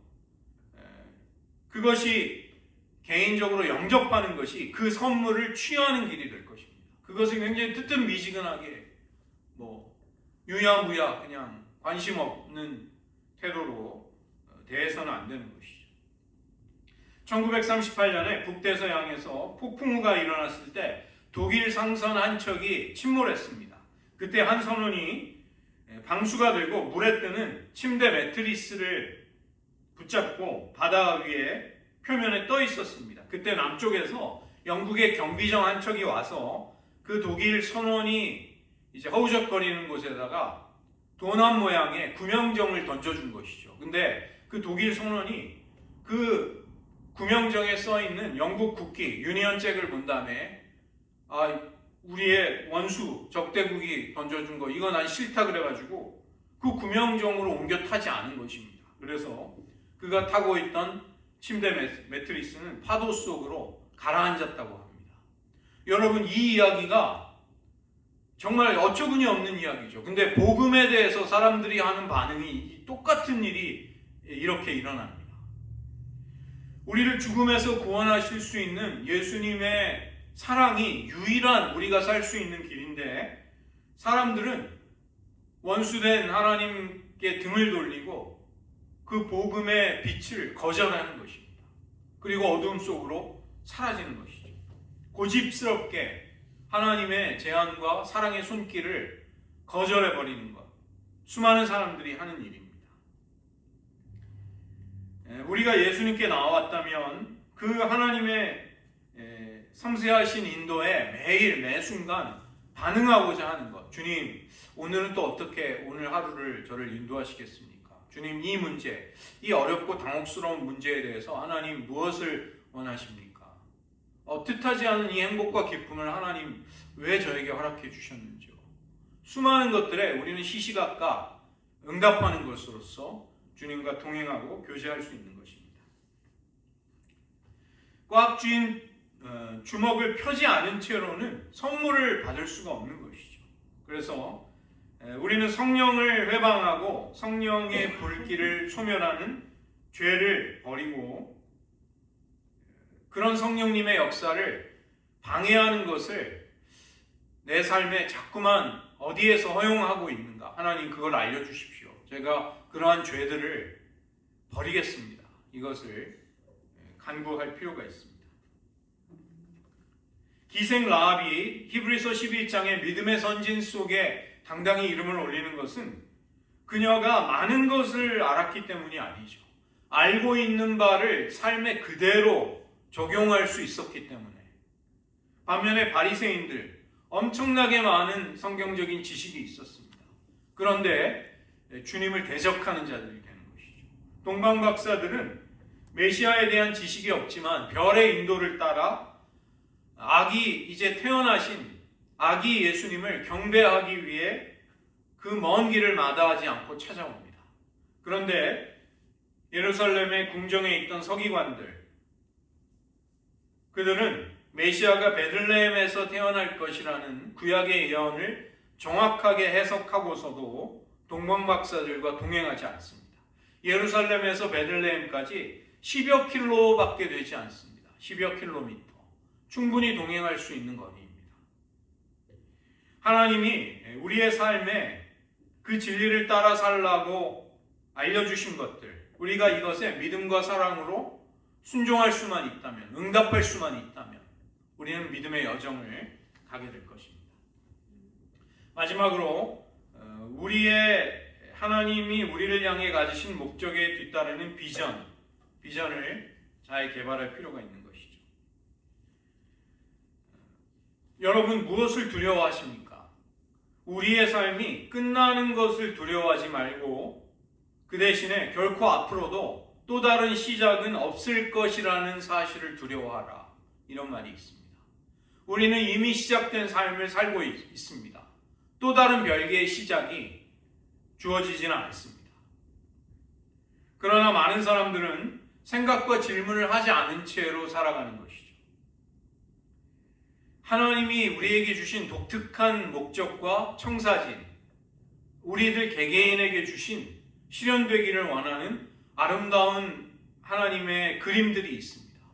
그것이 개인적으로 영접하는 것이 그 선물을 취하는 길이 될 것입니다. 그것을 굉장히 뜨뜻미지근하게 유야무야 그냥 관심 없는 태도로 대해서는 안 되는 것이죠. 1938년에 북대서양에서 폭풍우가 일어났을 때 독일 상선 한 척이 침몰했습니다. 그때 한 선원이 방수가 되고 물에 뜨는 침대 매트리스를 붙잡고 바다 위에 표면에 떠 있었습니다. 그때 남쪽에서 영국의 경비정 한 척이 와서 그 독일 선원이 이제 허우적거리는 곳에다가 도난 모양의 구명정을 던져준 것이죠. 근데 그 독일 선원이 그 구명정에 써 있는 영국 국기 유니언 잭을 본 다음에 우리의 원수 적대국이 던져준 거 이거 난 싫다 그래가지고 그 구명정으로 옮겨 타지 않은 것입니다. 그래서 그가 타고 있던 침대 매트리스는 파도 속으로 가라앉았다고 합니다. 여러분 이 이야기가 정말 어처구니 없는 이야기죠. 근데 복음에 대해서 사람들이 하는 반응이 똑같은 일이 이렇게 일어납니다. 우리를 죽음에서 구원하실 수 있는 예수님의 사랑이 유일한 우리가 살 수 있는 길인데 사람들은 원수된 하나님께 등을 돌리고 그 복음의 빛을 거절하는 것입니다. 그리고 어둠 속으로 사라지는 것이죠. 고집스럽게 하나님의 제안과 사랑의 손길을 거절해버리는 것. 수많은 사람들이 하는 일입니다. 우리가 예수님께 나왔다면 그 하나님의 섬세하신 인도에 매일 매순간 반응하고자 하는 것. 주님, 오늘은 또 어떻게 오늘 하루를 저를 인도하시겠습니까? 주님, 이 문제, 이 어렵고 당혹스러운 문제에 대해서 하나님 무엇을 원하십니까? 뜻하지 않은 이 행복과 기쁨을 하나님 왜 저에게 허락해 주셨는지요? 수많은 것들에 우리는 시시각각 응답하는 것으로서 주님과 동행하고 교제할 수 있는 것입니다. 꽉 쥔 주먹을 펴지 않은 채로는 선물을 받을 수가 없는 것이죠. 그래서 우리는 성령을 회방하고 성령의 불길을 소멸하는 죄를 버리고 그런 성령님의 역사를 방해하는 것을 내 삶에 자꾸만 어디에서 허용하고 있는가? 하나님 그걸 알려주십시오. 제가 그러한 죄들을 버리겠습니다. 이것을 간구할 필요가 있습니다. 기생 라합이 히브리서 11장의 믿음의 선진 속에 당당히 이름을 올리는 것은 그녀가 많은 것을 알았기 때문이 아니죠. 알고 있는 바를 삶에 그대로 적용할 수 있었기 때문에. 반면에 바리새인들 엄청나게 많은 성경적인 지식이 있었습니다. 그런데 주님을 대적하는 자들이 되는 것이죠. 동방 박사들은 메시아에 대한 지식이 없지만 별의 인도를 따라 이제 태어나신 아기 예수님을 경배하기 위해 그 먼 길을 마다하지 않고 찾아옵니다. 그런데 예루살렘의 궁정에 있던 서기관들, 그들은 메시아가 베들레헴에서 태어날 것이라는 구약의 예언을 정확하게 해석하고서도 동방박사들과 동행하지 않습니다. 예루살렘에서 베들레헴까지 10여 킬로밖에 되지 않습니다. 10여 킬로미터. 충분히 동행할 수 있는 거리입니다. 하나님이 우리의 삶에 그 진리를 따라 살라고 알려주신 것들, 우리가 이것에 믿음과 사랑으로 순종할 수만 있다면, 응답할 수만 있다면 우리는 믿음의 여정을 가게 될 것입니다. 마지막으로 하나님이 우리를 향해 가지신 목적에 뒤따르는 비전을 잘 개발할 필요가 있는 것이죠. 여러분, 무엇을 두려워하십니까? 우리의 삶이 끝나는 것을 두려워하지 말고 그 대신에 결코 앞으로도 또 다른 시작은 없을 것이라는 사실을 두려워하라. 이런 말이 있습니다. 우리는 이미 시작된 삶을 살고 있습니다. 또 다른 별개의 시작이 주어지지는 않습니다. 그러나 많은 사람들은 생각과 질문을 하지 않은 채로 살아가는 것이죠. 하나님이 우리에게 주신 독특한 목적과 청사진, 우리들 개개인에게 주신 실현되기를 원하는 아름다운 하나님의 그림들이 있습니다.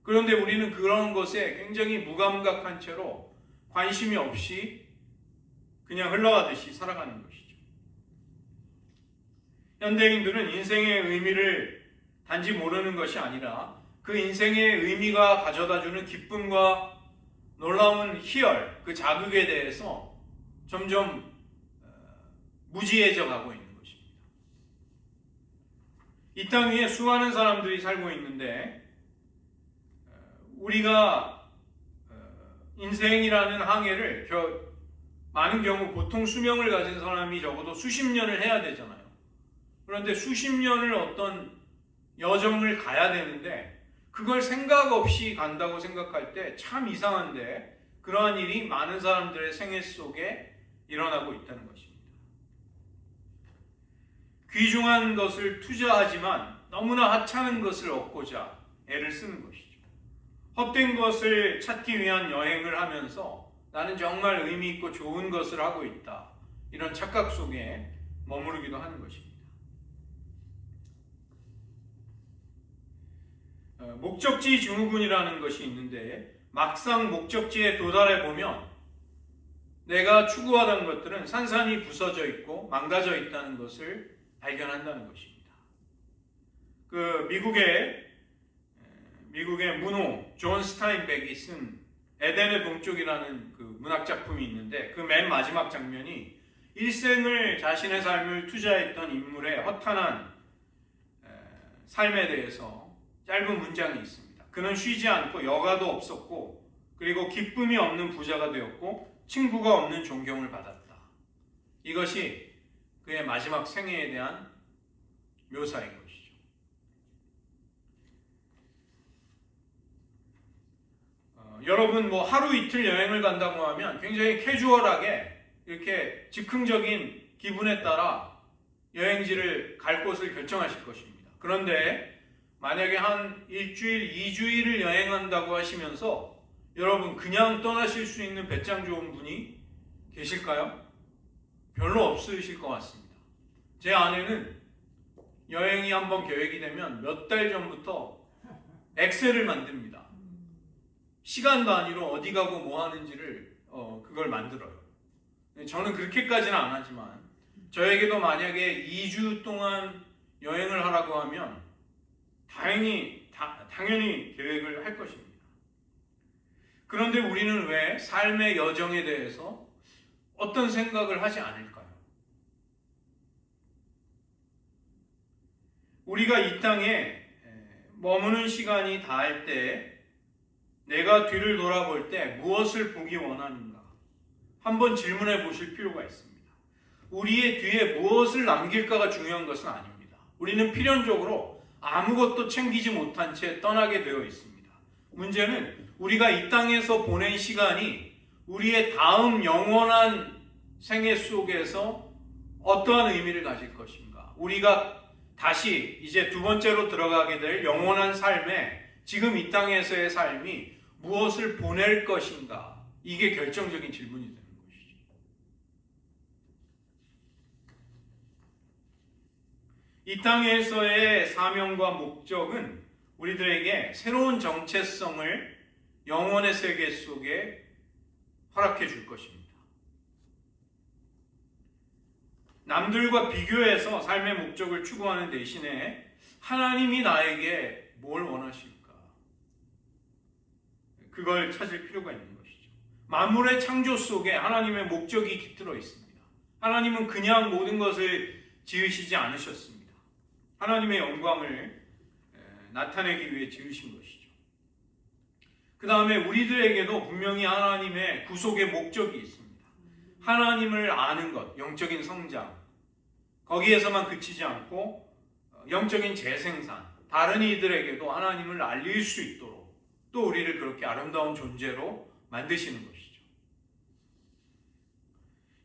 그런데 우리는 그런 것에 굉장히 무감각한 채로 관심이 없이 그냥 흘러가듯이 살아가는 것이죠. 현대인들은 인생의 의미를 단지 모르는 것이 아니라 그 인생의 의미가 가져다주는 기쁨과 놀라운 희열, 그 자극에 대해서 점점 무지해져 가고 있는 것입니다. 이 땅 위에 수많은 사람들이 살고 있는데 우리가 인생이라는 항해를 많은 경우 보통 수명을 가진 사람이 적어도 수십 년을 해야 되잖아요. 그런데 수십 년을 어떤 여정을 가야 되는데 그걸 생각 없이 간다고 생각할 때 참 이상한데 그러한 일이 많은 사람들의 생애 속에 일어나고 있다는 것입니다. 귀중한 것을 투자하지만 너무나 하찮은 것을 얻고자 애를 쓰는 것이죠. 헛된 것을 찾기 위한 여행을 하면서 나는 정말 의미 있고 좋은 것을 하고 있다. 이런 착각 속에 머무르기도 하는 것입니다. 목적지 증후군이라는 것이 있는데 막상 목적지에 도달해 보면 내가 추구하던 것들은 산산이 부서져 있고 망가져 있다는 것을 발견한다는 것입니다. 미국의 문호 존 스타인백이 쓴 에덴의 동쪽이라는 그 문학 작품이 있는데 그 맨 마지막 장면이 일생을 자신의 삶을 투자했던 인물의 허탄한 삶에 대해서 짧은 문장이 있습니다. 그는 쉬지 않고 여가도 없었고 그리고 기쁨이 없는 부자가 되었고 친구가 없는 존경을 받았다. 이것이 그의 마지막 생애에 대한 묘사인 것이죠. 여러분 하루 이틀 여행을 간다고 하면 굉장히 캐주얼하게 이렇게 즉흥적인 기분에 따라 여행지를 갈 곳을 결정하실 것입니다. 그런데 만약에 한 일주일, 2주일을 여행한다고 하시면서 여러분 그냥 떠나실 수 있는 배짱 좋은 분이 계실까요? 별로 없으실 것 같습니다. 제 아내는 여행이 한번 계획이 되면 몇 달 전부터 엑셀을 만듭니다. 시간 단위로 어디 가고 뭐 하는지를 그걸 만들어요. 저는 그렇게까지는 안 하지만 저에게도 만약에 2주 동안 여행을 하라고 하면 당연히 계획을 할 것입니다. 그런데 우리는 왜 삶의 여정에 대해서 어떤 생각을 하지 않을까요? 우리가 이 땅에 머무는 시간이 다할 때 내가 뒤를 돌아볼 때 무엇을 보기 원하는가? 한번 질문해 보실 필요가 있습니다. 우리의 뒤에 무엇을 남길까가 중요한 것은 아닙니다. 우리는 필연적으로 아무것도 챙기지 못한 채 떠나게 되어 있습니다. 문제는 우리가 이 땅에서 보낸 시간이 우리의 다음 영원한 생애 속에서 어떠한 의미를 가질 것인가? 우리가 다시 이제 두 번째로 들어가게 될 영원한 삶에 지금 이 땅에서의 삶이 무엇을 보낼 것인가? 이게 결정적인 질문이 되는 것이죠. 이 땅에서의 사명과 목적은 우리들에게 새로운 정체성을 영혼의 세계 속에 허락해 줄 것입니다. 남들과 비교해서 삶의 목적을 추구하는 대신에 하나님이 나에게 뭘 원하실까? 그걸 찾을 필요가 있는 것이죠. 만물의 창조 속에 하나님의 목적이 깃들어 있습니다. 하나님은 그냥 모든 것을 지으시지 않으셨습니다. 하나님의 영광을 나타내기 위해 지으신 것이죠. 그 다음에 우리들에게도 분명히 하나님의 구속의 목적이 있습니다. 하나님을 아는 것, 영적인 성장, 거기에서만 그치지 않고 영적인 재생산, 다른 이들에게도 하나님을 알릴 수 있도록 또 우리를 그렇게 아름다운 존재로 만드시는 것이죠.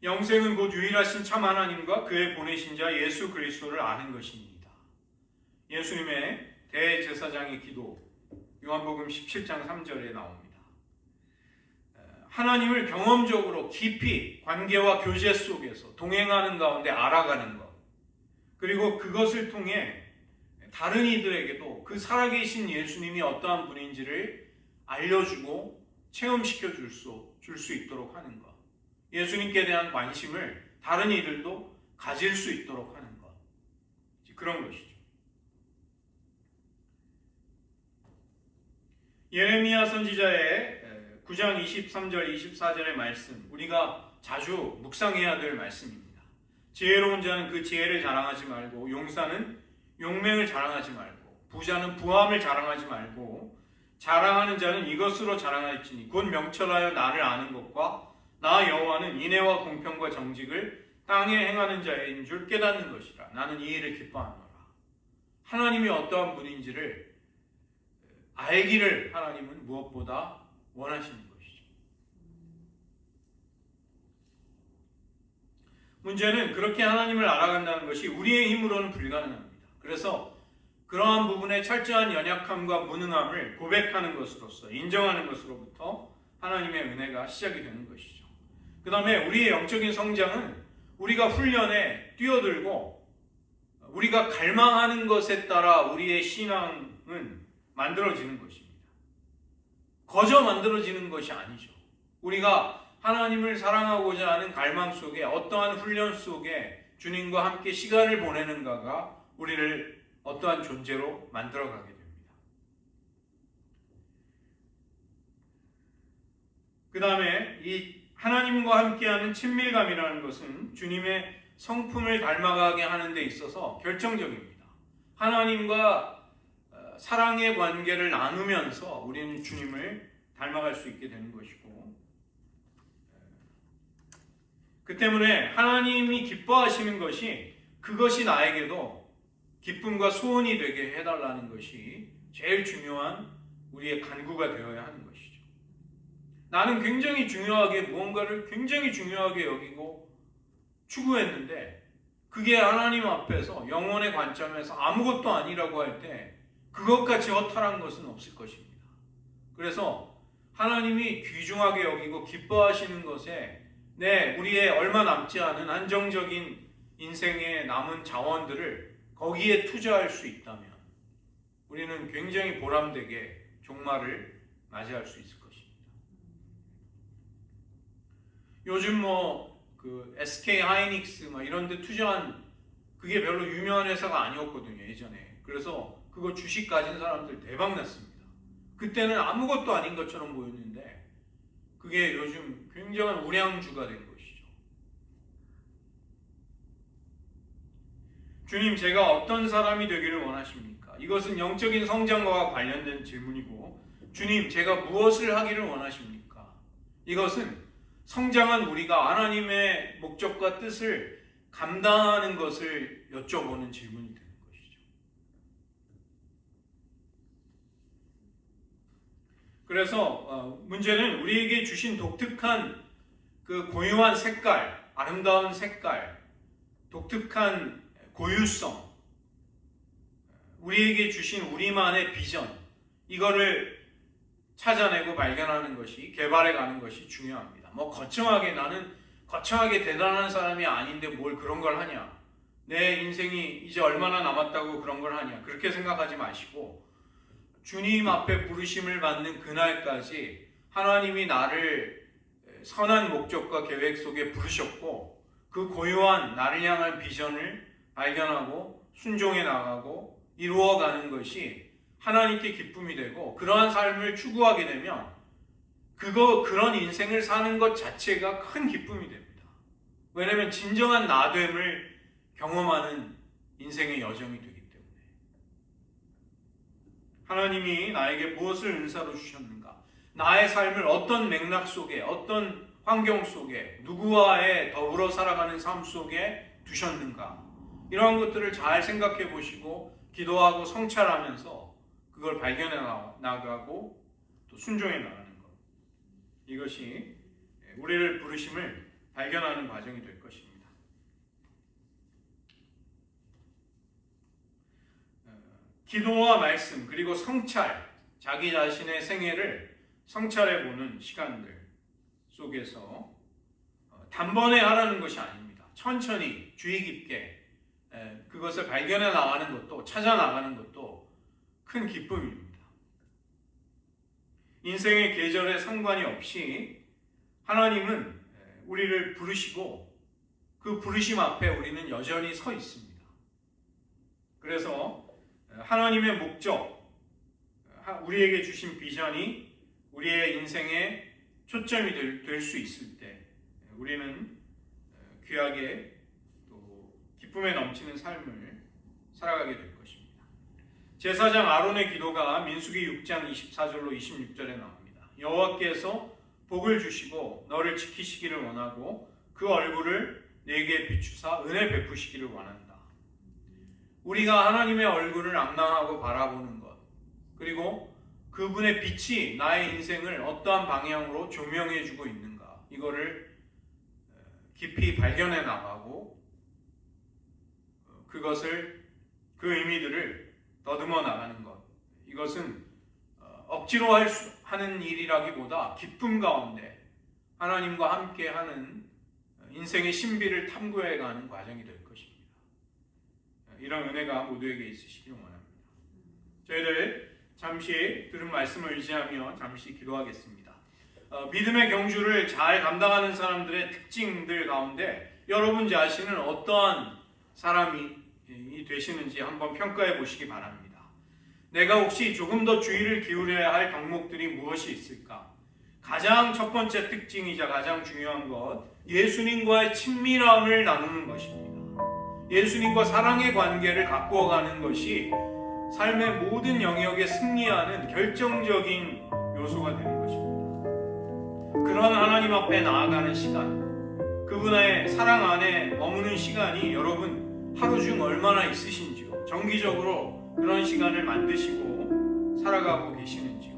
영생은 곧 유일하신 참 하나님과 그의 보내신 자 예수 그리스도를 아는 것입니다. 예수님의 대제사장의 기도, 요한복음 17장 3절에 나옵니다. 하나님을 경험적으로 깊이 관계와 교제 속에서 동행하는 가운데 알아가는 것, 그리고 그것을 통해 다른 이들에게도 그 살아계신 예수님이 어떠한 분인지를 알려주고 체험시켜 줄 수 있도록 하는 것, 예수님께 대한 관심을 다른 이들도 가질 수 있도록 하는 것, 그런 것이죠. 예레미야 선지자의 9장 23절 24절의 말씀, 우리가 자주 묵상해야 될 말씀입니다. 지혜로운 자는 그 지혜를 자랑하지 말고, 용사는 용맹을 자랑하지 말고, 부자는 부함을 자랑하지 말고, 자랑하는 자는 이것으로 자랑할지니 곧 명철하여 나를 아는 것과 나 여호와는 인애와 공평과 정직을 땅에 행하는 자인 줄 깨닫는 것이라. 나는 이 일을 기뻐하노라. 하나님이 어떠한 분인지를 알기를 하나님은 무엇보다 원하시는 것이죠. 문제는 그렇게 하나님을 알아간다는 것이 우리의 힘으로는 불가능합니다. 그래서 그러한 부분의 철저한 연약함과 무능함을 고백하는 것으로서, 인정하는 것으로부터 하나님의 은혜가 시작이 되는 것이죠. 그 다음에 우리의 영적인 성장은 우리가 훈련에 뛰어들고 우리가 갈망하는 것에 따라 우리의 신앙은 만들어지는 것입니다. 거저 만들어지는 것이 아니죠. 우리가 하나님을 사랑하고자 하는 갈망 속에, 어떠한 훈련 속에 주님과 함께 시간을 보내는가가 우리를 어떠한 존재로 만들어가게 됩니다. 그 다음에 이 하나님과 함께하는 친밀감이라는 것은 주님의 성품을 닮아가게 하는 데 있어서 결정적입니다. 하나님과 사랑의 관계를 나누면서 우리는 주님을 닮아갈 수 있게 되는 것이고, 그 때문에 하나님이 기뻐하시는 것이 그것이 나에게도 기쁨과 소원이 되게 해달라는 것이 제일 중요한 우리의 간구가 되어야 하는 것이죠. 나는 굉장히 중요하게 무언가를 굉장히 중요하게 여기고 추구했는데 그게 하나님 앞에서 영혼의 관점에서 아무것도 아니라고 할 때 그것같이 허탈한 것은 없을 것입니다. 그래서 하나님이 귀중하게 여기고 기뻐하시는 것에 우리의 얼마 남지 않은 한정적인 인생의 남은 자원들을 거기에 투자할 수 있다면 우리는 굉장히 보람되게 종말을 맞이할 수 있을 것입니다. 요즘 SK 하이닉스 이런 데 투자한 그게 별로 유명한 회사가 아니었거든요, 예전에. 그래서 그거 주식 가진 사람들 대박 났습니다. 그때는 아무것도 아닌 것처럼 보였는데 그게 요즘 굉장한 우량주가 된 것이죠. 주님, 제가 어떤 사람이 되기를 원하십니까? 이것은 영적인 성장과 관련된 질문이고, 주님, 제가 무엇을 하기를 원하십니까? 이것은 성장한 우리가 하나님의 목적과 뜻을 감당하는 것을 여쭤보는 질문이 되는 것이죠. 그래서 문제는 우리에게 주신 독특한 그 고유한 색깔, 아름다운 색깔, 독특한 고유성, 우리에게 주신 우리만의 비전, 이거를 찾아내고 발견하는 것이, 개발해가는 것이 중요합니다. 나는 거창하게 대단한 사람이 아닌데 뭘 그런 걸 하냐, 내 인생이 이제 얼마나 남았다고 그런 걸 하냐, 그렇게 생각하지 마시고 주님 앞에 부르심을 받는 그날까지 하나님이 나를 선한 목적과 계획 속에 부르셨고, 그 고유한 나를 향한 비전을 발견하고 순종해 나가고 이루어가는 것이 하나님께 기쁨이 되고, 그러한 삶을 추구하게 되면 그런 인생을 사는 것 자체가 큰 기쁨이 됩니다. 왜냐하면 진정한 나됨을 경험하는 인생의 여정이 되기 때문에. 하나님이 나에게 무엇을 은사로 주셨는가, 나의 삶을 어떤 맥락 속에, 어떤 환경 속에, 누구와의 더불어 살아가는 삶 속에 두셨는가, 이러한 것들을 잘 생각해 보시고 기도하고 성찰하면서 그걸 발견해 나가고 또 순종해 나가는 것, 이것이 우리를 부르심을 발견하는 과정이 될 것입니다. 기도와 말씀, 그리고 성찰, 자기 자신의 생애를 성찰해 보는 시간들 속에서 단번에 하라는 것이 아닙니다. 천천히 주의 깊게 그것을 발견해 나가는 것도, 찾아 나가는 것도 큰 기쁨입니다. 인생의 계절에 상관이 없이 하나님은 우리를 부르시고 그 부르심 앞에 우리는 여전히 서 있습니다. 그래서 하나님의 목적, 우리에게 주신 비전이 우리의 인생의 초점이 될 수 있을 때 우리는 귀하게 또 기쁨에 넘치는 삶을 살아가게 될 것입니다. 제사장 아론의 기도가 민수기 6장 24절로 26절에 나옵니다. 여호와께서 복을 주시고 너를 지키시기를 원하고 그 얼굴을 내게 비추사 은혜 베푸시기를 원한다. 우리가 하나님의 얼굴을 앙망하고 바라보는 것, 그리고 그분의 빛이 나의 인생을 어떠한 방향으로 조명해 주고 있는가, 이거를 깊이 발견해 나가고 그 의미들을 더듬어 나가는 것, 이것은 억지로 하는 일이라기보다 기쁨 가운데 하나님과 함께 하는 인생의 신비를 탐구해 가는 과정이 될 것입니다. 이런 은혜가 모두에게 있으시길 원합니다. 저희들 잠시 들은 말씀을 의지하며 잠시 기도하겠습니다. 믿음의 경주를 잘 감당하는 사람들의 특징들 가운데 여러분 자신은 어떠한 사람이 되시는지 한번 평가해 보시기 바랍니다. 내가 혹시 조금 더 주의를 기울여야 할 덕목들이 무엇이 있을까? 가장 첫 번째 특징이자 가장 중요한 것, 예수님과의 친밀함을 나누는 것입니다. 예수님과 사랑의 관계를 가꾸어가는 것이 삶의 모든 영역에 승리하는 결정적인 요소가 되는 것입니다. 그런 하나님 앞에 나아가는 시간, 그분의 사랑 안에 머무는 시간이 여러분 하루 중 얼마나 있으신지요? 정기적으로 그런 시간을 만드시고 살아가고 계시는지요?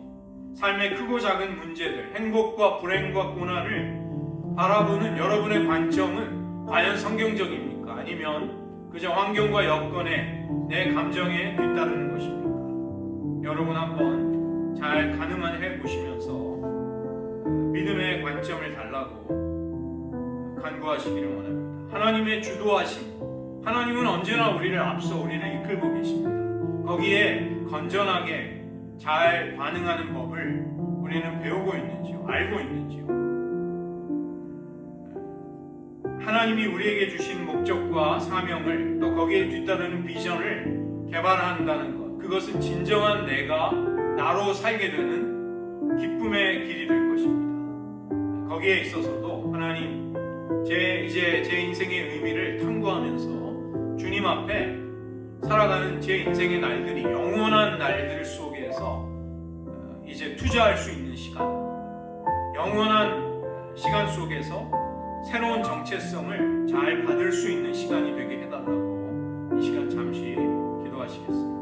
삶의 크고 작은 문제들, 행복과 불행과 고난을 바라보는 여러분의 관점은 과연 성경적입니까? 아니면 그저 환경과 여건에 내 감정에 뒤따르는 것입니까? 여러분 한번 잘 가늠해 보시면서 믿음의 관점을 달라고 간구하시기를 원합니다. 하나님의 주도하심, 하나님은 언제나 우리를 앞서 우리를 이끌고 계십니다. 거기에 건전하게 잘 반응하는 법을 우리는 배우고 있는지요? 알고 있는지요? 하나님이 우리에게 주신 목적과 사명을, 또 거기에 뒤따르는 비전을 개발한다는 것, 그것은 진정한 내가 나로 살게 되는 기쁨의 길이 될 것입니다. 거기에 있어서도 하나님, 이제 제 인생의 의미를 탐구하면서 주님 앞에 살아가는 제 인생의 날들이 영원한 날들 속에서 이제 투자할 수 있는 시간, 영원한 시간 속에서 새로운 정체성을 잘 받을 수 있는 시간이 되게 해달라고 이 시간 잠시 기도하시겠습니다.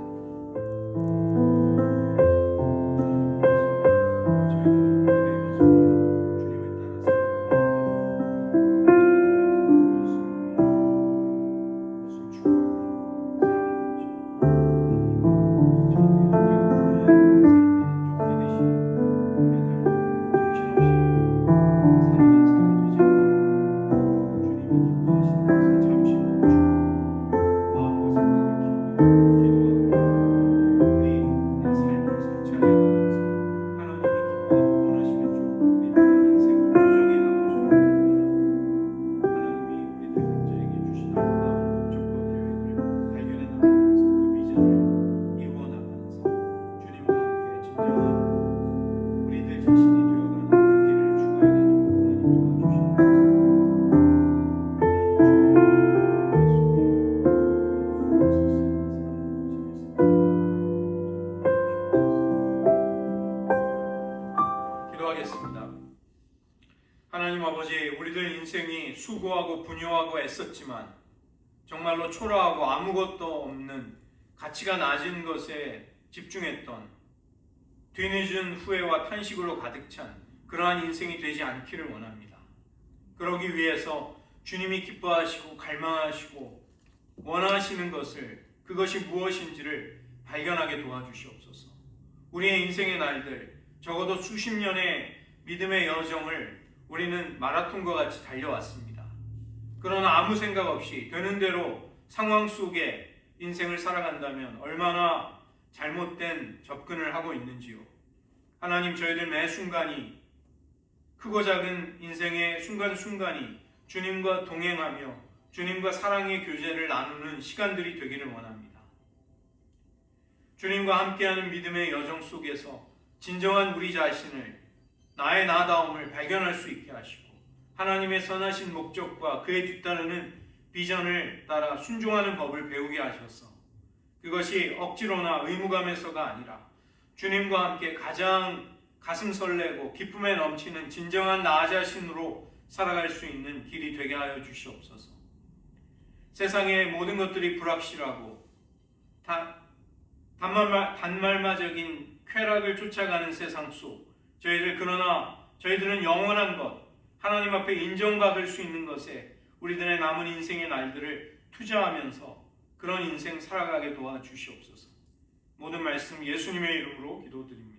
하나님 아버지, 우리들 인생이 수고하고 분요하고 애썼지만 정말로 초라하고 아무것도 없는 가치가 낮은 것에 집중했던 뒤늦은 후회와 탄식으로 가득 찬 그러한 인생이 되지 않기를 원합니다. 그러기 위해서 주님이 기뻐하시고 갈망하시고 원하시는 것을, 그것이 무엇인지를 발견하게 도와주시옵소서. 우리의 인생의 날들, 적어도 수십 년의 믿음의 여정을 우리는 마라톤과 같이 달려왔습니다. 그러나 아무 생각 없이 되는 대로 상황 속에 인생을 살아간다면 얼마나 잘못된 접근을 하고 있는지요. 하나님, 저희들 매 순간이, 크고 작은 인생의 순간순간이 주님과 동행하며 주님과 사랑의 교제를 나누는 시간들이 되기를 원합니다. 주님과 함께하는 믿음의 여정 속에서 진정한 우리 자신을, 나의 나다움을 발견할 수 있게 하시고 하나님의 선하신 목적과 그에 뒤따르는 비전을 따라 순종하는 법을 배우게 하셔서 그것이 억지로나 의무감에서가 아니라 주님과 함께 가장 가슴 설레고 기쁨에 넘치는 진정한 나 자신으로 살아갈 수 있는 길이 되게 하여 주시옵소서. 세상의 모든 것들이 불확실하고 단말마적인 쾌락을 쫓아가는 세상 속 그러나 저희들은 영원한 것, 하나님 앞에 인정받을 수 있는 것에 우리들의 남은 인생의 날들을 투자하면서 그런 인생 살아가게 도와주시옵소서. 모든 말씀 예수님의 이름으로 기도드립니다.